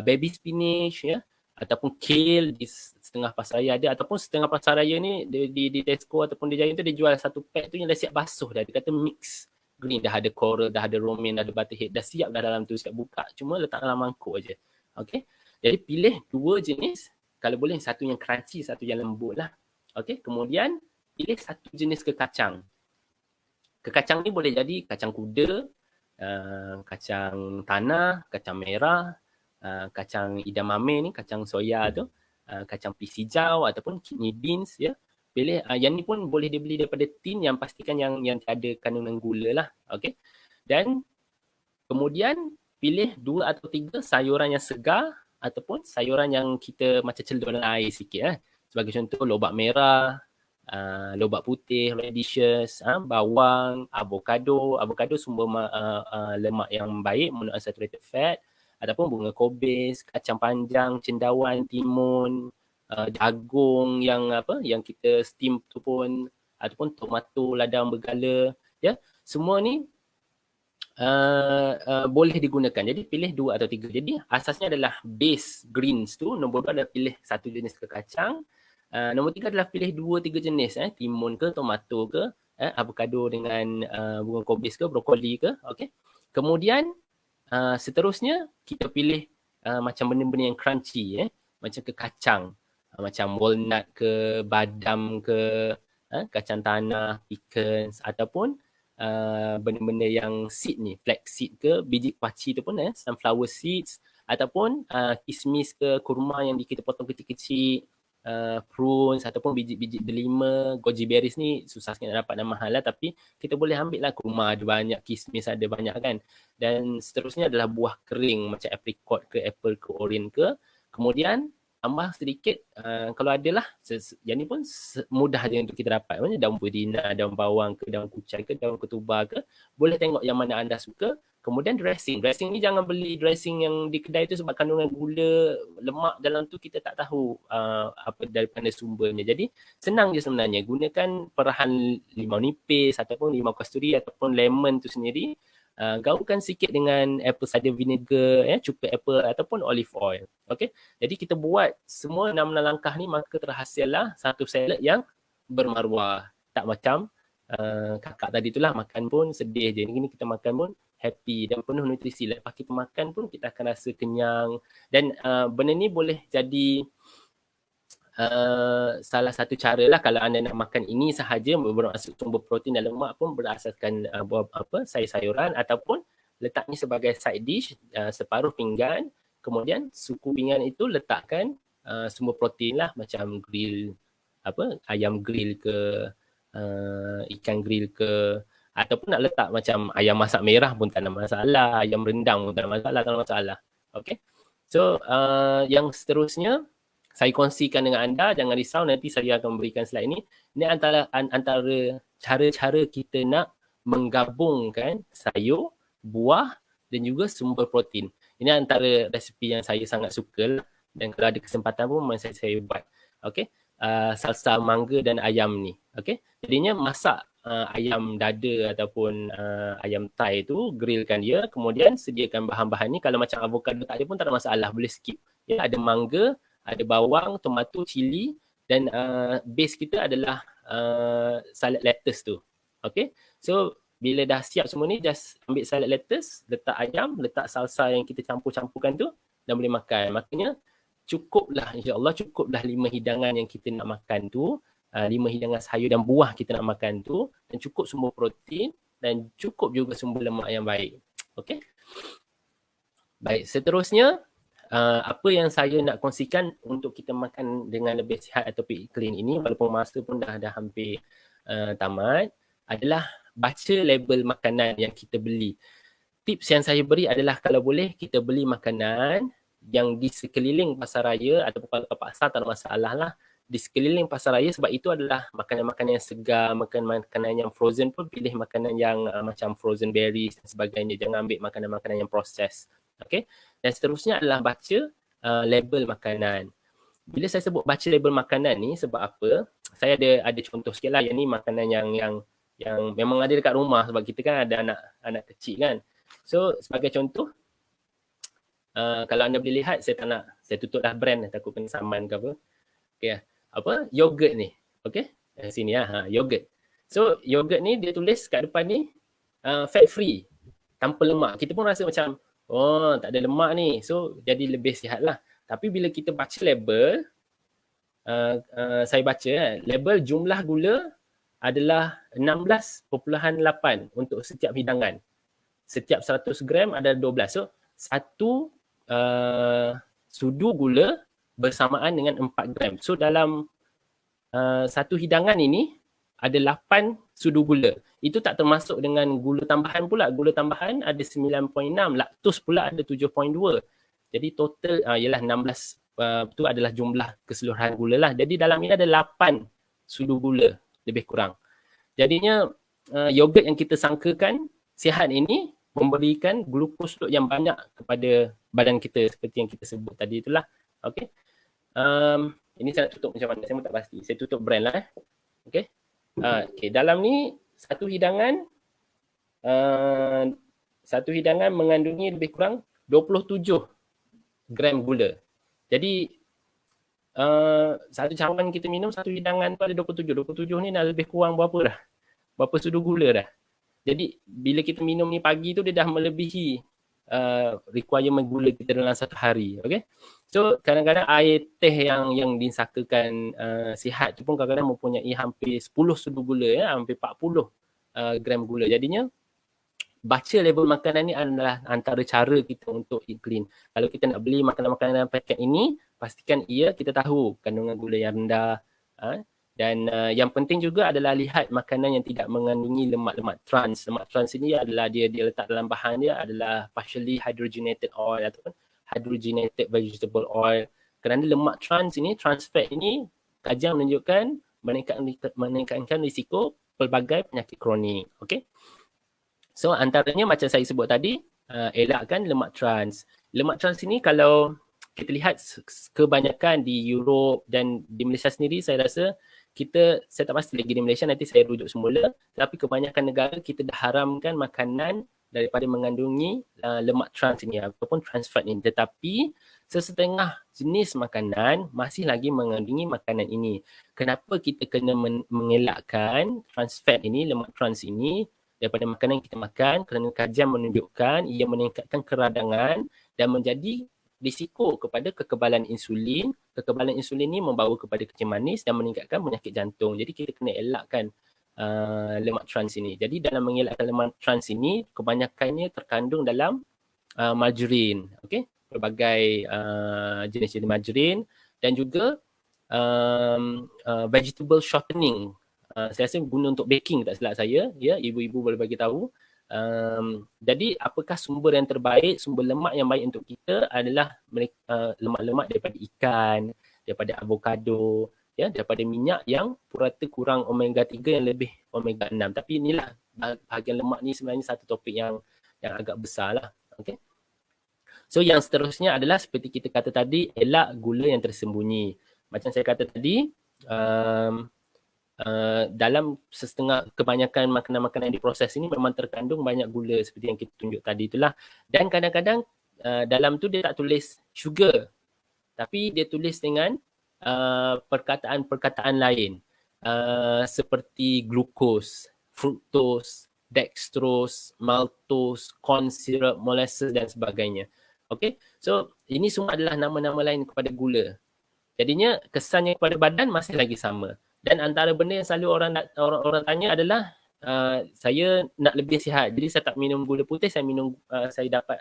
Baby spinach, ya, ataupun kale di setengah pasaraya ada, ataupun setengah pasaraya ni di Tesco ataupun di Giant tu dia jual satu pack tu yang dah siap basuh dah. Dia kata mix green, dah ada coral, dah ada romaine, dah ada butterhead, dah siap dah dalam tu, siap buka, cuma letak dalam mangkuk aje. Okey. Jadi pilih 2 jenis, kalau boleh satu yang crunchy, satu yang lembut lah. Okey, kemudian pilih satu jenis kekacang. Kekacang ni boleh jadi kacang kuda, kacang tanah, kacang merah, kacang edamame ni, kacang soya tu, kacang pis hijau ataupun kidney beans, ya. Pilih yang ni pun boleh dibeli daripada tin, yang pastikan yang ada kandungan gula lah. Okey. Dan kemudian pilih 2 atau 3 sayuran yang segar ataupun sayuran yang kita macam celur dalam air sikit. Sebagai contoh lobak merah, lobak putih, radishes, bawang, avocado sumber lemak yang baik, monounsaturated fat, ataupun bunga kobis, kacang panjang, cendawan, timun, jagung yang kita steam tu pun, ataupun tomato, ladang bergala, ya. Semua ni boleh digunakan. Jadi pilih 2 atau 3. Jadi asasnya adalah base greens tu. Nombor 2 adalah pilih satu jenis kekacang. Nombor 3 adalah pilih 2-3 jenis, timun ke, tomato ke, avocado dengan bunga kobis ke, brokoli ke. Okay. Kemudian seterusnya kita pilih macam benda-benda yang crunchy, macam kekacang, macam walnut ke, badam ke, kacang tanah, pecans, ataupun benda-benda yang seed ni, flax seed ke, biji kuaci tu pun, sunflower seeds, ataupun kismis ke, kurma yang kita potong kecil-kecil, prunes ataupun biji-biji delima. Goji berries ni susah sikit nak dapat dan mahal lah, tapi kita boleh ambil lah, kurma ada banyak, kismis ada banyak kan. Dan seterusnya adalah buah kering macam apricot ke, apple ke, orange ke. Kemudian tambah sedikit kalau ada lah, yang ni pun mudah je untuk kita dapat, macam daun pudina, daun bawang ke, daun kucai ke, daun ketumbar ke. Boleh tengok yang mana anda suka. Kemudian dressing ni jangan beli dressing yang di kedai tu, sebab kandungan gula, lemak dalam tu kita tak tahu apa daripada sumbernya. Jadi senang je sebenarnya, gunakan perahan limau nipis ataupun limau kasturi ataupun lemon tu sendiri. Gaulkan sikit dengan apple cider vinegar, cuka apple ataupun olive oil. Okay? Jadi kita buat semua 6 langkah ni, maka terhasillah satu salad yang bermaruah. Tak macam kakak tadi itulah, makan pun sedih je. Ini kita makan pun happy dan penuh nutrisi. Lepas kita makan pun kita akan rasa kenyang. Dan benda ni boleh jadi salah satu cara lah kalau anda nak makan ini sahaja berasal sumber protein dan lemak pun berasaskan sayur-sayuran ataupun letaknya sebagai side dish, separuh pinggan, kemudian suku pinggan itu letakkan sumber protein lah macam grill ayam grill ke ikan grill ke, ataupun nak letak macam ayam masak merah pun tak ada masalah, ayam rendang pun tak ada masalah. Okay, so yang seterusnya saya kongsikan dengan anda, jangan risau, nanti saya akan memberikan slide ini. Ini antara cara-cara kita nak menggabungkan sayur, buah dan juga sumber protein. Ini antara resipi yang saya sangat suka dan kalau ada kesempatan pun saya buat. Okay, salsa mangga dan ayam ni. Okay, jadinya masak ayam dada ataupun ayam Thai tu, grillkan dia, kemudian sediakan bahan-bahan ni. Kalau macam avocado tak ada pun tak ada masalah, boleh skip. Ya, ada mangga, ada bawang, tomato, cili dan base kita adalah salad lettuce tu. Okay, so bila dah siap semua ni, just ambil salad lettuce, letak ayam, letak salsa yang kita campur-campurkan tu dan boleh makan. Maknanya cukuplah, insyaAllah cukuplah 5 hidangan yang kita nak makan tu, 5 hidangan sayur dan buah kita nak makan tu, dan cukup sumber protein dan cukup juga sumber lemak yang baik. Okay, baik, seterusnya apa yang saya nak kongsikan untuk kita makan dengan lebih sihat ataupun clean ini, walaupun masa pun dah hampir tamat, adalah baca label makanan yang kita beli. Tips yang saya beri adalah kalau boleh kita beli makanan yang di sekeliling pasaraya ataupun kalau ke pasar tak ada masalah lah, di sekeliling pasaraya, sebab itu adalah makanan-makanan yang segar, makanan yang frozen pun pilih makanan yang macam frozen berries dan sebagainya, jangan ambil makanan-makanan yang proses. Okay, dan seterusnya adalah baca label makanan. Bila saya sebut baca label makanan ni, sebab apa? Saya ada contoh sikit lah, yang ni makanan yang memang ada dekat rumah sebab kita kan ada anak kecil kan. So sebagai contoh, kalau anda boleh lihat, saya tutup dah brand, takut kena saman ke apa. Okay, yogurt ni. Okay, sini lah, yogurt. So yogurt ni dia tulis kat depan ni fat free, tanpa lemak. Kita pun rasa macam tak ada lemak ni, so jadi lebih sihat lah. Tapi bila kita baca label, saya baca label jumlah gula adalah 16.8 untuk setiap hidangan. Setiap 100 gram ada 12. So satu sudu gula bersamaan dengan 4 gram. So dalam satu hidangan ini ada 8 sudu gula. Itu tak termasuk dengan gula tambahan pula. Gula tambahan ada 9.6, laktos pula ada 7.2. Jadi total ialah 16, itu adalah jumlah keseluruhan gula lah. Jadi dalam ini ada 8 sudu gula lebih kurang. Jadinya yogurt yang kita sangkakan sihat ini memberikan glukos yang banyak kepada badan kita seperti yang kita sebut tadi itulah. Okay. Ini saya nak tutup macam mana, saya pun tak pasti. Saya tutup brand lah. Okay. Okay, dalam ni satu hidangan mengandungi lebih kurang 27 gram gula. Jadi satu cawan kita minum satu hidangan tu ada 27 ni dah lebih kurang berapa sudu gula dah. Jadi bila kita minum ni pagi tu dia dah melebihi requirement gula kita dalam satu hari. Okay, so kadang-kadang air teh yang disangkakan sihat tu pun kadang-kadang mempunyai hampir 10 sudu gula, hampir 40 gram gula. Jadinya baca label makanan ni adalah antara cara kita untuk eat clean. Kalau kita nak beli makanan-makanan paket ini, pastikan kita tahu kandungan gula yang rendah. Dan yang penting juga adalah lihat makanan yang tidak mengandungi lemak-lemak trans. Lemak trans ini adalah dia letak dalam bahan dia adalah partially hydrogenated oil ataupun hydrogenated vegetable oil. Kerana lemak trans ini, trans fat ini, kajian menunjukkan meningkatkan risiko pelbagai penyakit kronik. Okay. So antaranya macam saya sebut tadi, elakkan lemak trans. Lemak trans ini kalau kita lihat kebanyakan di Europe dan di Malaysia sendiri, saya rasa saya tak pasti lagi di Malaysia, nanti saya rujuk semula, tapi kebanyakan negara kita dah haramkan makanan daripada mengandungi lemak trans ini ataupun trans fat ini, tetapi sesetengah jenis makanan masih lagi mengandungi makanan ini. Kenapa kita kena mengelakkan trans fat ini, lemak trans ini daripada makanan yang kita makan? Kerana kajian menunjukkan ia meningkatkan keradangan dan menjadi risiko kepada kekebalan insulin. Kekebalan insulin ini membawa kepada kencing manis dan meningkatkan penyakit jantung. Jadi kita kena elakkan lemak trans ini. Jadi dalam mengelakkan lemak trans ini, kebanyakannya terkandung dalam margarin, okey, pelbagai jenis-jenis margarin dan juga vegetable shortening. Saya rasa guna untuk baking tak silap saya, ya, ibu-ibu boleh bagi tahu. Jadi apakah sumber yang terbaik, sumber lemak yang baik untuk kita adalah lemak-lemak daripada ikan, daripada avocado, ya, daripada minyak yang purata kurang omega 3 yang lebih omega 6. Tapi inilah bahagian lemak ni sebenarnya satu topik yang agak besar lah. Okay. So yang seterusnya adalah seperti kita kata tadi, elak gula yang tersembunyi. Macam saya kata tadi, dalam setengah kebanyakan makanan-makanan yang diproses ini memang terkandung banyak gula seperti yang kita tunjuk tadi itulah. Dan kadang-kadang dalam tu dia tak tulis sugar, tapi dia tulis dengan perkataan-perkataan lain seperti glukos, fruktos, dextrose, maltose, corn syrup, molasses dan sebagainya. Okay, so ini semua adalah nama-nama lain kepada gula. Jadinya kesannya kepada badan masih lagi sama. Dan antara benda yang selalu orang tanya adalah saya nak lebih sihat, jadi saya tak minum gula putih, saya dapat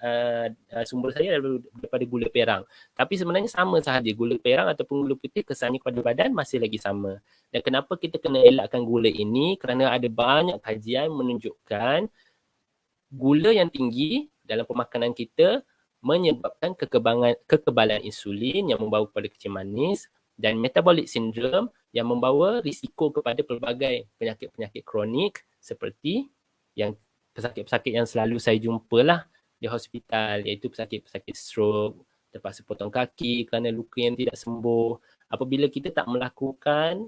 sumber saya daripada gula perang. Tapi sebenarnya sama sahaja, gula perang ataupun gula putih kesannya kepada badan masih lagi sama. Dan kenapa kita kena elakkan gula ini? Kerana ada banyak kajian menunjukkan gula yang tinggi dalam pemakanan kita menyebabkan kekebalan insulin yang membawa kepada kencing manis dan metabolic syndrome yang membawa risiko kepada pelbagai penyakit-penyakit kronik seperti yang pesakit-pesakit yang selalu saya jumpalah di hospital, iaitu pesakit-pesakit stroke, terpaksa potong kaki kerana luka yang tidak sembuh. Apabila kita tak melakukan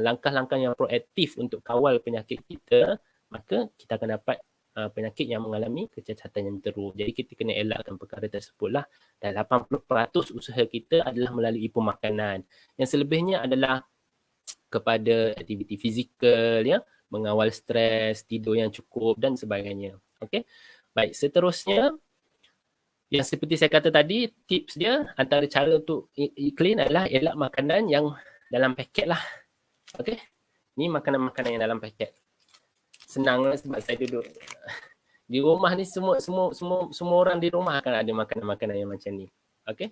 langkah-langkah yang proaktif untuk kawal penyakit kita, maka kita akan dapat penyakit yang mengalami kecacatan yang teruk. Jadi kita kena elakkan perkara tersebut lah. Dan 80% usaha kita adalah melalui pemakanan. Yang selebihnya adalah kepada aktiviti fizikal, ya, mengawal stres, tidur yang cukup dan sebagainya. Okey. Baik, seterusnya yang seperti saya kata tadi, tips dia antara cara untuk clean adalah elak makanan yang dalam paket lah. Okey. Ni makanan-makanan yang dalam paket. Senang lah sebab saya duduk di rumah ni, semua orang di rumah akan ada makanan-makanan yang macam ni. Okey.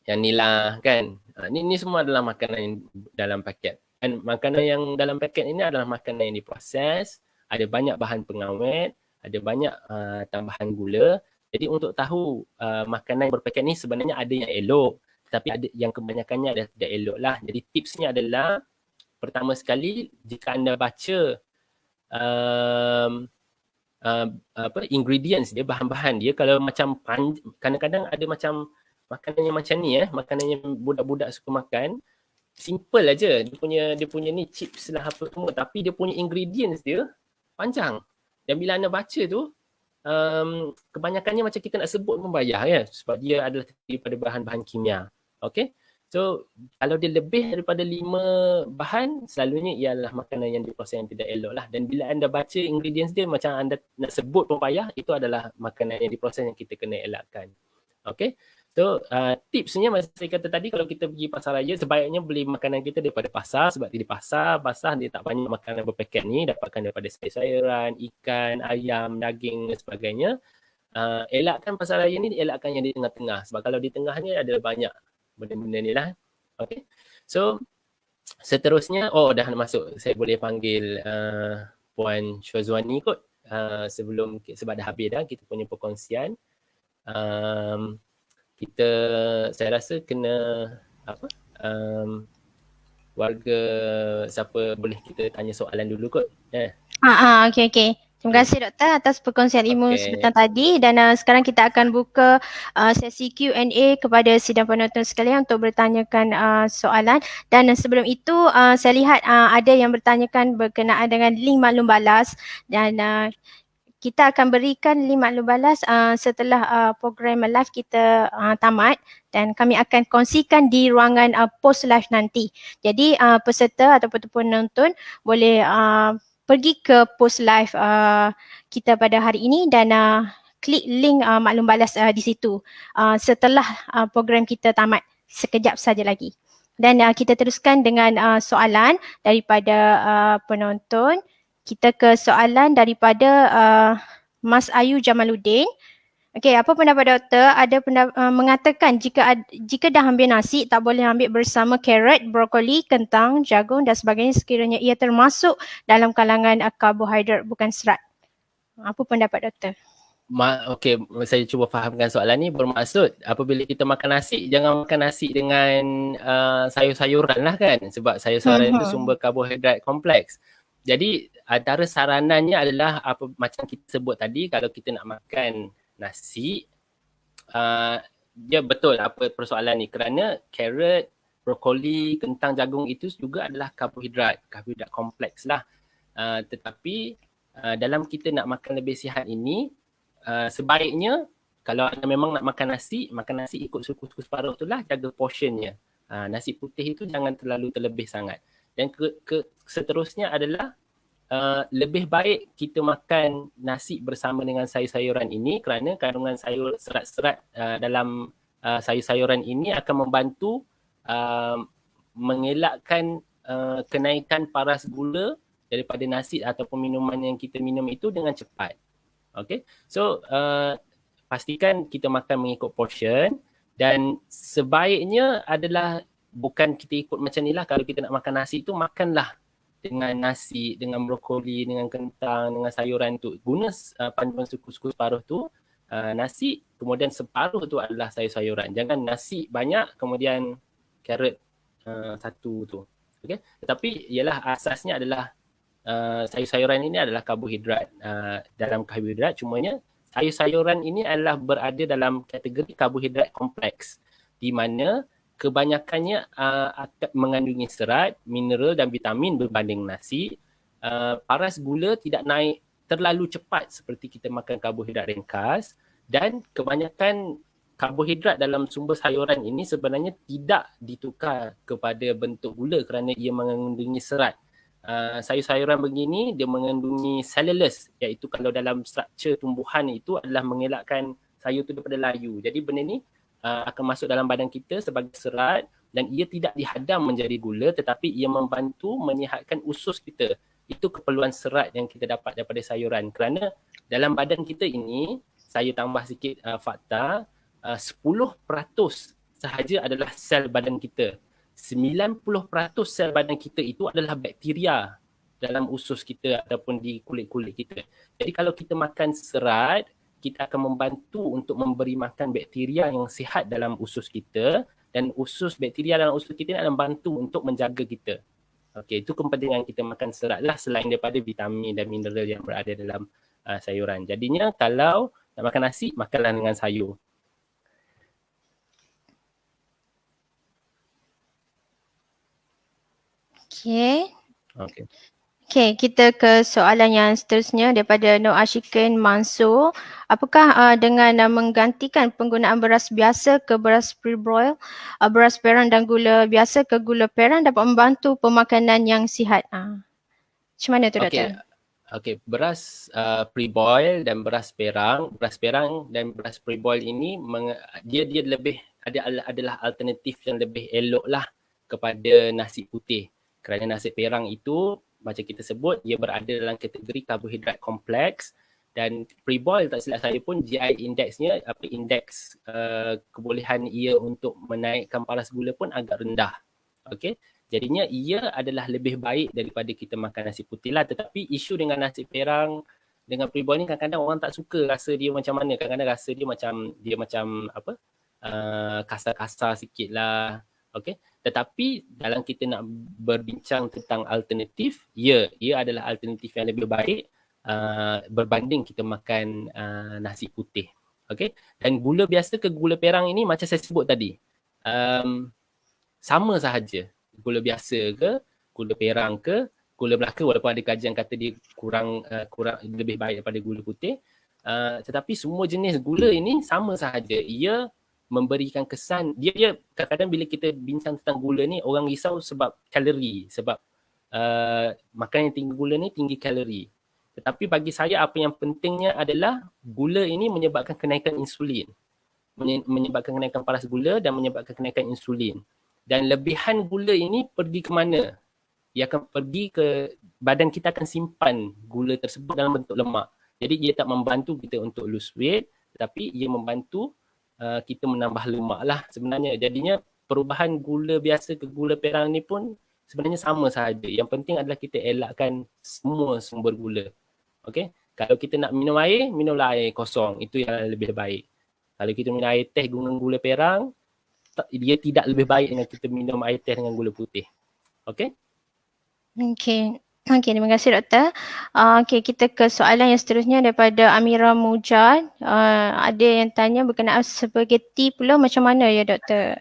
Yang ni lah kan. Ni semua adalah makanan yang dalam paket. Dan makanan yang dalam paket ini adalah makanan yang diproses, ada banyak bahan pengawet, ada banyak tambahan gula. Jadi untuk tahu makanan yang berpaket ni sebenarnya ada yang elok, tetapi ada yang kebanyakannya adalah tidak elok lah. Jadi tipsnya adalah pertama sekali, jika anda baca ingredients dia, bahan-bahan dia, kalau macam kadang-kadang ada macam makanan yang macam ni, makanan yang budak-budak suka makan, simple aja, dia punya ni chips lah apa semua, tapi dia punya ingredients dia panjang. Dan bila anda baca tu, kebanyakannya macam kita nak sebut pun payah, ya, sebab dia adalah daripada bahan-bahan kimia. Okay, so kalau dia lebih daripada 5 bahan, selalunya ialah makanan yang diproses yang tidak elok lah. Dan bila anda baca ingredients dia, macam anda nak sebut pun payah, itu adalah makanan yang diproses yang kita kena elakkan. Okay, so tipsnya macam saya kata tadi, kalau kita pergi pasar raya, sebaiknya beli makanan kita daripada pasar, sebab di pasar dia tak banyak makanan berpaket ni, dapatkan daripada sayur-sayuran, ikan, ayam, daging dan sebagainya. Elakkan pasar raya ni, elakkan yang di tengah-tengah, sebab kalau di tengah ni ada banyak benda-benda ni lah. Okay, so seterusnya, dah masuk, saya boleh panggil Puan Syazwani kot, sebab dah habis dah kita punya perkongsian. Saya rasa kena warga siapa boleh kita tanya soalan dulu kot. Okey. Terima kasih Doktor atas perkongsian ilmu sebentar tadi, dan sekarang kita akan buka sesi Q&A kepada sidang penonton sekalian untuk bertanyakan soalan. Dan sebelum itu saya lihat ada yang bertanyakan berkenaan dengan link maklum balas, dan kita akan berikan 5 maklum balas setelah program live kita tamat, dan kami akan kongsikan di ruangan post live nanti. Jadi peserta ataupun penonton boleh pergi ke post live kita pada hari ini dan klik link maklum balas di situ setelah program kita tamat sekejap saja lagi. Dan kita teruskan dengan soalan daripada penonton. Kita ke soalan daripada Mas Ayu Jamaluddin. Okey, apa pendapat doktor? Ada mengatakan jika dah ambil nasi tak boleh ambil bersama carrot, brokoli, kentang, jagung dan sebagainya sekiranya ia termasuk dalam kalangan karbohidrat bukan serat. Apa pendapat doktor? Okey, saya cuba fahamkan soalan ni. Bermaksud apabila kita makan nasi, jangan makan nasi dengan sayur-sayuran lah kan, sebab sayur-sayuran itu sumber karbohidrat kompleks. Jadi antara saranannya adalah apa macam kita sebut tadi, kalau kita nak makan nasi, dia betul apa persoalan ni, kerana carrot, brokoli, kentang, jagung itu juga adalah karbohidrat kompleks lah. Tetapi dalam kita nak makan lebih sihat ini, sebaiknya kalau anda memang nak makan nasi ikut suku-suku separuh tu lah, jaga portionnya. Nasi putih itu jangan terlalu terlebih sangat. Dan seterusnya adalah lebih baik kita makan nasi bersama dengan sayur-sayuran ini, kerana kandungan serat-serat dalam sayur-sayuran ini akan membantu mengelakkan kenaikan paras gula daripada nasi ataupun minuman yang kita minum itu dengan cepat. Okay, so pastikan kita makan mengikut portion, dan sebaiknya adalah bukan kita ikut macam ni lah. Kalau kita nak makan nasi tu, makanlah dengan nasi, dengan brokoli, dengan kentang, dengan sayuran tu. Guna panduan suku-suku separuh tu nasi, kemudian separuh tu adalah sayur-sayuran. Jangan nasi banyak kemudian carrot satu tu. Okay, tetapi ialah asasnya adalah sayur-sayuran ini adalah karbohidrat. Dalam karbohidrat, cumanya sayur-sayuran ini adalah berada dalam kategori karbohidrat kompleks, di mana kebanyakannya akan mengandungi serat, mineral dan vitamin berbanding nasi. Paras gula tidak naik terlalu cepat seperti kita makan karbohidrat ringkas, dan kebanyakan karbohidrat dalam sumber sayuran ini sebenarnya tidak ditukar kepada bentuk gula kerana ia mengandungi serat. Sayur-sayuran begini dia mengandungi cellulose, iaitu kalau dalam struktur tumbuhan itu adalah mengelakkan sayur itu daripada layu. Jadi benda ni akan masuk dalam badan kita sebagai serat, dan ia tidak dihadam menjadi gula, tetapi ia membantu menyihatkan usus kita. Itu keperluan serat yang kita dapat daripada sayuran. Kerana dalam badan kita ini, saya tambah sikit fakta, 10% sahaja adalah sel badan kita. 90% sel badan kita itu adalah bakteria dalam usus kita ataupun di kulit-kulit kita. Jadi kalau kita makan serat, kita akan membantu untuk memberi makan bakteria yang sihat dalam usus kita, dan bakteria dalam usus kita akan membantu untuk menjaga kita. Okey, itu kepentingan kita makan serat lah, selain daripada vitamin dan mineral yang berada dalam sayuran. Jadinya kalau nak makan nasi, makanlah dengan sayur. Okey, kita ke soalan yang seterusnya daripada Nur Ashikin Mansur. Apakah dengan menggantikan penggunaan beras biasa ke beras pre-boil, beras perang dan gula biasa ke gula perang dapat membantu pemakanan yang sihat? Macam mana tu doktor? Okey, beras pre-boil dan beras perang dan beras pre-boil ini dia lebih adalah alternatif yang lebih elok lah kepada nasi putih. Kerana nasi perang itu macam kita sebut, dia berada dalam kategori karbohidrat kompleks, dan pre-boil tak silap saya pun GI indexnya, indeks kebolehan ia untuk menaikkan paras gula pun agak rendah. Okey, jadinya ia adalah lebih baik daripada kita makan nasi putih lah. Tetapi isu dengan nasi perang dengan pre-boil ni, kadang-kadang orang tak suka, rasa dia macam mana, kadang-kadang rasa dia macam kasar-kasar sikit lah. Okey, tetapi dalam kita nak berbincang tentang alternatif, ia adalah alternatif yang lebih baik berbanding kita makan nasi putih. Okey, dan gula biasa ke gula perang ini macam saya sebut tadi, sama sahaja. Gula biasa ke, gula perang ke, gula Melaka, walaupun ada kajian kata dia kurang lebih baik daripada gula putih. Tetapi semua jenis gula ini sama sahaja. Ia memberikan kesan, dia kadang-kadang bila kita bincang tentang gula ni, orang risau sebab kalori, sebab makan yang tinggi gula ni tinggi kalori. Tetapi bagi saya apa yang pentingnya adalah gula ini menyebabkan kenaikan insulin, menyebabkan kenaikan paras gula dan menyebabkan kenaikan insulin. Dan lebihan gula ini pergi ke mana? Ia akan pergi ke badan kita, akan simpan gula tersebut dalam bentuk lemak. Jadi ia tak membantu kita untuk lose weight, tetapi ia membantu kita menambah lemak lah sebenarnya. Jadinya perubahan gula biasa ke gula perang ni pun sebenarnya sama sahaja. Yang penting adalah kita elakkan semua sumber gula. Okay? Kalau kita nak minum air, minumlah air kosong. Itu yang lebih baik. Kalau kita minum air teh dengan gula perang, dia tidak lebih baik dengan kita minum air teh dengan gula putih. Okay? Okey. Okey, terima kasih doktor. Okey, kita ke soalan yang seterusnya daripada Amira Mujad. Ada yang tanya berkenaan spaghetti pula macam mana ya doktor?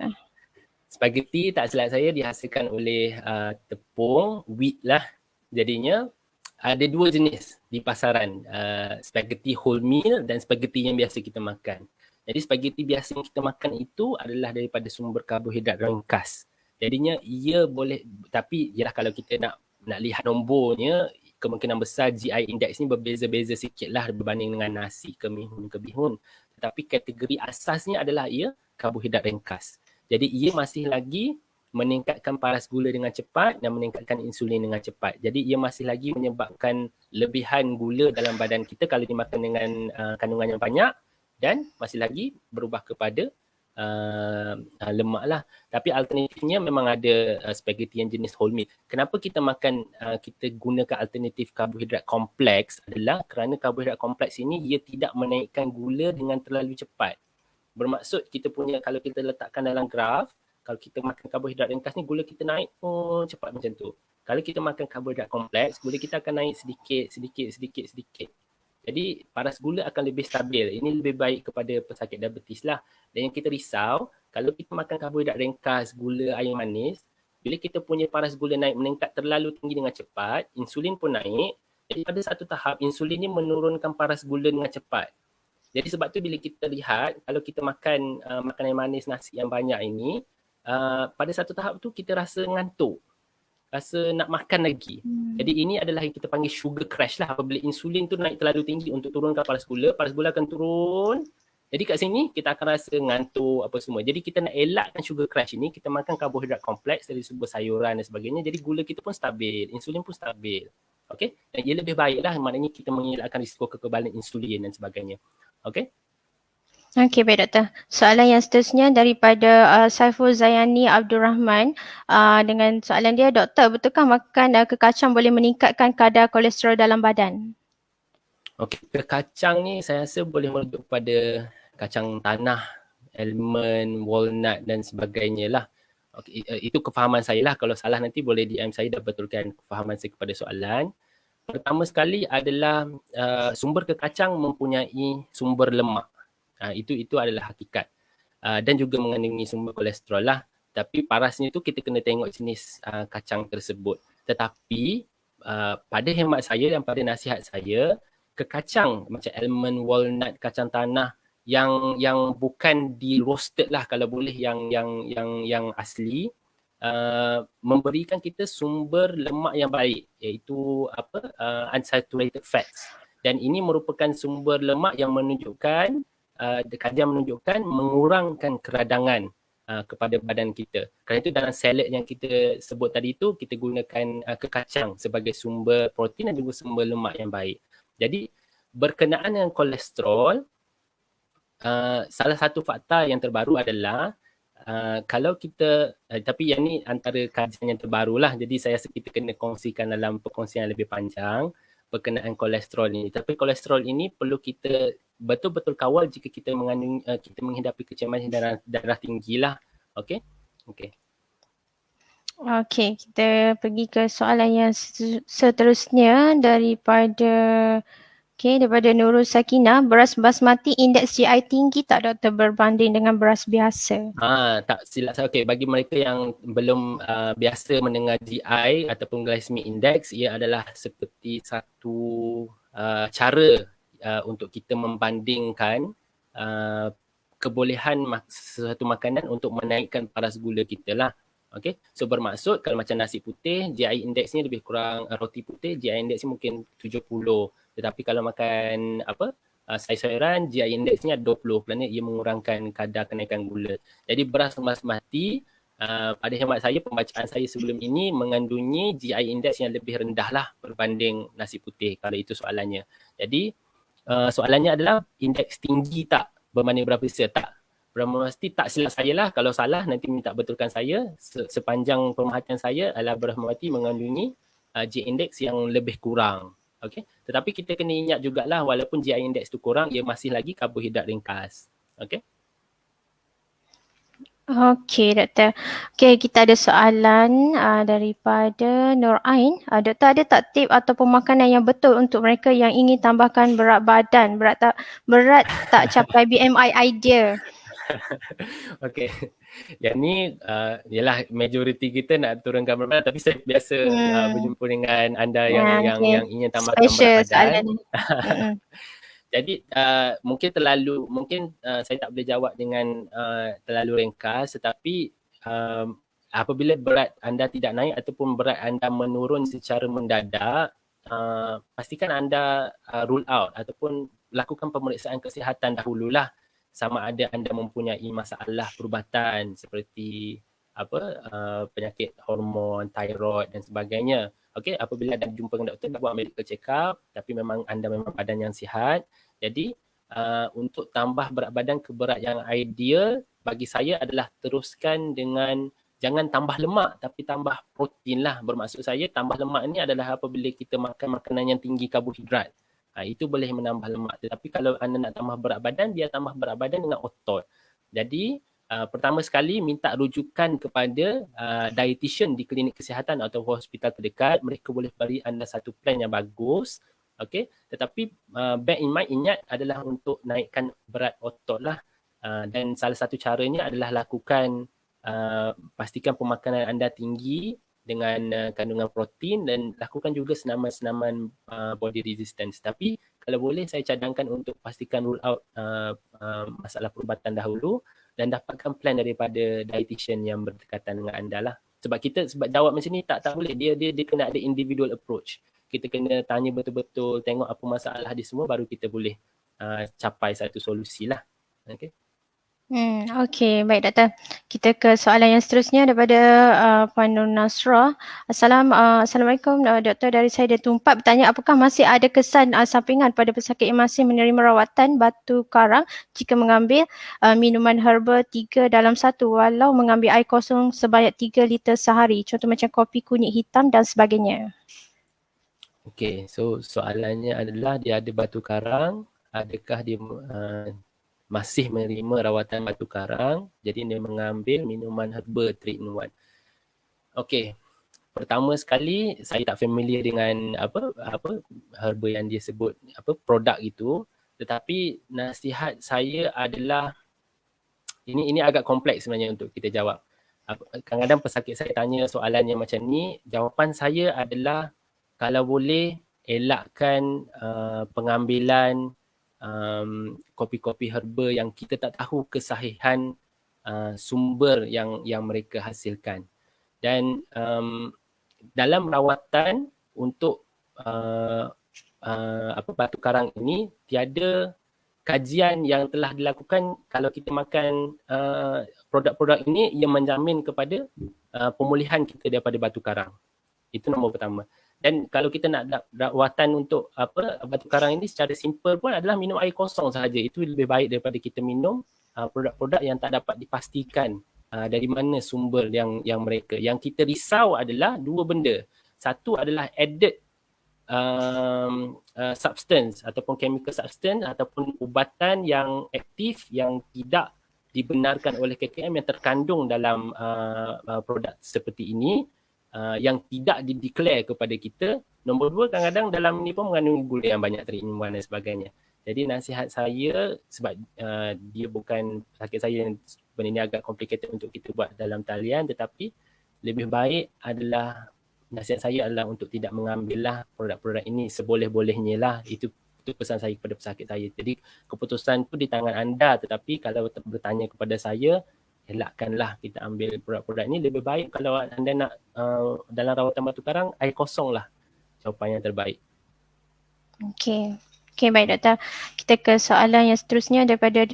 Spaghetti tak silap saya dihasilkan oleh tepung, wheat lah. Jadinya ada dua jenis di pasaran. Spaghetti wholemeal dan spaghetti yang biasa kita makan. Jadi spaghetti biasa yang kita makan itu adalah daripada sumber karbohidrat ringkas. Jadinya ia boleh, tapi ialah kalau kita nak lihat nombornya, kemungkinan besar GI index ni berbeza-beza sikit lah berbanding dengan nasi ke bihun. Tetapi kategori asasnya adalah ia karbohidrat ringkas. Jadi ia masih lagi meningkatkan paras gula dengan cepat dan meningkatkan insulin dengan cepat. Jadi ia masih lagi menyebabkan lebihan gula dalam badan kita kalau dimakan dengan kandungan yang banyak, dan masih lagi berubah kepada lemak lah. Tapi alternatifnya memang ada spaghetti yang jenis wholemeal. Kenapa kita makan, kita gunakan alternatif karbohidrat kompleks adalah kerana karbohidrat kompleks ini ia tidak menaikkan gula dengan terlalu cepat. Bermaksud kita punya, kalau kita letakkan dalam graf, kalau kita makan karbohidrat ringkas ni, gula kita naik pun cepat macam tu. Kalau kita makan karbohidrat kompleks, gula kita akan naik sedikit. Jadi paras gula akan lebih stabil. Ini lebih baik kepada pesakit diabetes lah. Dan yang kita risau, kalau kita makan karbohidrat ringkas, gula, air manis, bila kita punya paras gula naik meningkat terlalu tinggi dengan cepat, insulin pun naik. Jadi pada satu tahap, insulin ni menurunkan paras gula dengan cepat. Jadi sebab tu bila kita lihat, kalau kita makan makanan manis, nasi yang banyak ini, pada satu tahap tu kita rasa ngantuk. Rasa nak makan lagi. Jadi ini adalah yang kita panggil sugar crash lah. Apabila insulin tu naik terlalu tinggi untuk turunkan paras gula akan turun. Jadi kat sini kita akan rasa ngantuk apa semua. Jadi kita nak elakkan sugar crash ini, kita makan karbohidrat kompleks dari sumber sayuran dan sebagainya. Jadi gula kita pun stabil, insulin pun stabil. Okay? Dan ia lebih baik lah, maknanya kita mengelakkan risiko kekebalan insulin dan sebagainya. Okay? Okey, baik doktor. Soalan yang seterusnya daripada Saiful Zayani Abdul Rahman. Dengan soalan dia, doktor, betulkah makan kekacang boleh meningkatkan kadar kolesterol dalam badan? Okey, kekacang ni saya rasa boleh merujuk kepada kacang tanah, almond, walnut dan sebagainya lah. Okey, itu kefahaman saya lah. Kalau salah nanti boleh DM saya dan betulkan kefahaman saya kepada soalan. Pertama sekali adalah sumber kekacang mempunyai sumber lemak. Itu adalah hakikat. Dan juga mengandungi sumber kolesterol lah. Tapi parasnya tu kita kena tengok jenis kacang tersebut. Tetapi pada hemat saya dan pada nasihat saya, kekacang macam almond, walnut, kacang tanah yang bukan di roasted lah kalau boleh, yang asli, memberikan kita sumber lemak yang baik, iaitu unsaturated fats. Dan ini merupakan sumber lemak yang menunjukkan, kajian menunjukkan mengurangkan keradangan kepada badan kita. Kerana itu dalam salad yang kita sebut tadi itu, kita gunakan kekacang sebagai sumber protein dan juga sumber lemak yang baik. Jadi berkenaan dengan kolesterol, salah satu fakta yang terbaru adalah kalau kita, tapi yang ni antara kajian yang terbaru lah, jadi saya rasa kita kena kongsikan dalam perkongsian yang lebih panjang berkenaan kolesterol ini. Tapi kolesterol ini perlu kita betul-betul kawal jika kita mengandung, kita menghadapi kecemasan darah tinggi lah. Okey? Okey. Okey, kita pergi ke soalan yang seterusnya daripada Okey, daripada Nurul Sakinah, beras basmati indeks GI tinggi tak doktor berbanding dengan beras biasa? Tak silap saya. Okey, bagi mereka yang belum biasa mendengar GI ataupun glycemic index, ia adalah seperti satu cara untuk kita membandingkan kebolehan sesuatu makanan untuk menaikkan paras gula kita lah. Okey, so bermaksud kalau macam nasi putih, GI indeksnya lebih kurang, roti putih GI indeksnya mungkin 70. Tetapi kalau makan sayur-sayuran, GI indeksnya 20 kerana ia mengurangkan kadar kenaikan gula. Jadi beras basmati pada hemat saya, pembacaan saya sebelum ini mengandungi GI indeks yang lebih rendah lah berbanding nasi putih kalau itu soalannya. Jadi soalannya adalah indeks tinggi tak berbanding berapa persen? Tak. Mesti tak silap saya lah. Kalau salah nanti minta betulkan saya. Sepanjang pemerhatian saya adalah beras basmati mengandungi GI indeks yang lebih kurang. Okay? Tetapi kita kena ingat jugalah walaupun GI index tu kurang, ia masih lagi karbohidrat ringkas. Okay? Okey, doktor. Okey, kita ada soalan daripada Nur Ain. Doktor ada tak tip ataupun makanan yang betul untuk mereka yang ingin tambahkan berat badan, berat tak capai BMI ideal? Okey. Yang ni ialah majoriti kita nak turunkan berat badan, tapi saya biasa berjumpa dengan anda yang Okay. ingin tambahkan Special berat badan. soalan ni. Jadi mungkin saya tak boleh jawab dengan terlalu ringkas, tetapi apabila berat anda tidak naik ataupun berat anda menurun secara mendadak, pastikan anda rule out ataupun lakukan pemeriksaan kesihatan dahululah, sama ada anda mempunyai masalah perubatan seperti penyakit hormon, thyroid dan sebagainya. Okey, apabila anda jumpa dengan doktor, dah buat medical check up, tapi memang anda memang badan yang sihat. Jadi untuk tambah berat badan ke berat yang ideal bagi saya adalah teruskan dengan jangan tambah lemak tapi tambah protein lah. Bermaksud saya tambah lemak ni adalah apabila kita makan makanan yang tinggi karbohidrat. Itu boleh menambah lemak. Tetapi kalau anda nak tambah berat badan, dia tambah berat badan dengan otot. Jadi pertama sekali minta rujukan kepada dietitian di klinik kesihatan atau hospital terdekat. Mereka boleh beri anda satu plan yang bagus. Okay, tetapi bear in mind, ingat adalah untuk naikkan berat otot lah. Dan salah satu caranya adalah lakukan pastikan pemakanan anda tinggi dengan kandungan protein dan lakukan juga senaman-senaman body resistance. Tapi kalau boleh saya cadangkan untuk pastikan rule out masalah perubatan dahulu dan dapatkan plan daripada dietitian yang berdekatan dengan anda lah. Sebab jawab macam ni tak boleh. Dia kena ada individual approach. Kita kena tanya betul-betul, tengok apa masalah dia semua, baru kita boleh capai satu solusi lah. Okay. Okey, baik doktor. Kita ke soalan yang seterusnya daripada Puan Nur Nasrah. Assalamualaikum doktor, dari saya Datuk 4 bertanya, apakah masih ada kesan sampingan pada pesakit yang masih menerima rawatan batu karang jika mengambil minuman herba 3 dalam 1 walau mengambil air kosong sebanyak 3 liter sehari, contoh macam kopi kunyit hitam dan sebagainya? Okey, so soalannya adalah dia ada batu karang, adakah dia masih menerima rawatan batu karang, jadi dia mengambil minuman herba 3-in-1. Okey, pertama sekali saya tak familiar dengan apa herba yang dia sebut, produk itu, tetapi nasihat saya adalah ini agak kompleks sebenarnya untuk kita jawab. Kadang-kadang pesakit saya tanya soalan yang macam ni, jawapan saya adalah kalau boleh elakkan pengambilan kopi-kopi herba yang kita tak tahu kesahihan sumber yang mereka hasilkan. Dan dalam rawatan untuk batu karang ini, tiada kajian yang telah dilakukan kalau kita makan produk-produk ini yang menjamin kepada pemulihan kita daripada batu karang. Itu nombor pertama. Dan kalau kita nak rawatan untuk batu karang ini secara simple pun adalah minum air kosong sahaja. Itu lebih baik daripada kita minum produk-produk yang tak dapat dipastikan dari mana sumber yang mereka. Yang kita risau adalah dua benda. Satu adalah added substance ataupun chemical substance ataupun ubatan yang aktif yang tidak dibenarkan oleh KKM yang terkandung dalam produk seperti ini. yang tidak dideclare kepada kita. Nombor dua, kadang-kadang dalam ni pun mengandungi gula yang banyak, 3-in-1 dan sebagainya. Jadi nasihat saya, sebab dia bukan sakit saya yang benda ni agak complicated untuk kita buat dalam talian, tetapi lebih baik adalah, nasihat saya adalah untuk tidak mengambil lah produk-produk ini seboleh-bolehnya lah. Itu pesan saya kepada pesakit saya. Jadi keputusan tu di tangan anda, tetapi kalau bertanya kepada saya, elakkanlah kita ambil produk-produk ini. Lebih baik kalau anda nak dalam rawatan batu karang, air kosong lah jawapan yang terbaik. Okey. Okey, baik doktor. Kita ke soalan yang seterusnya daripada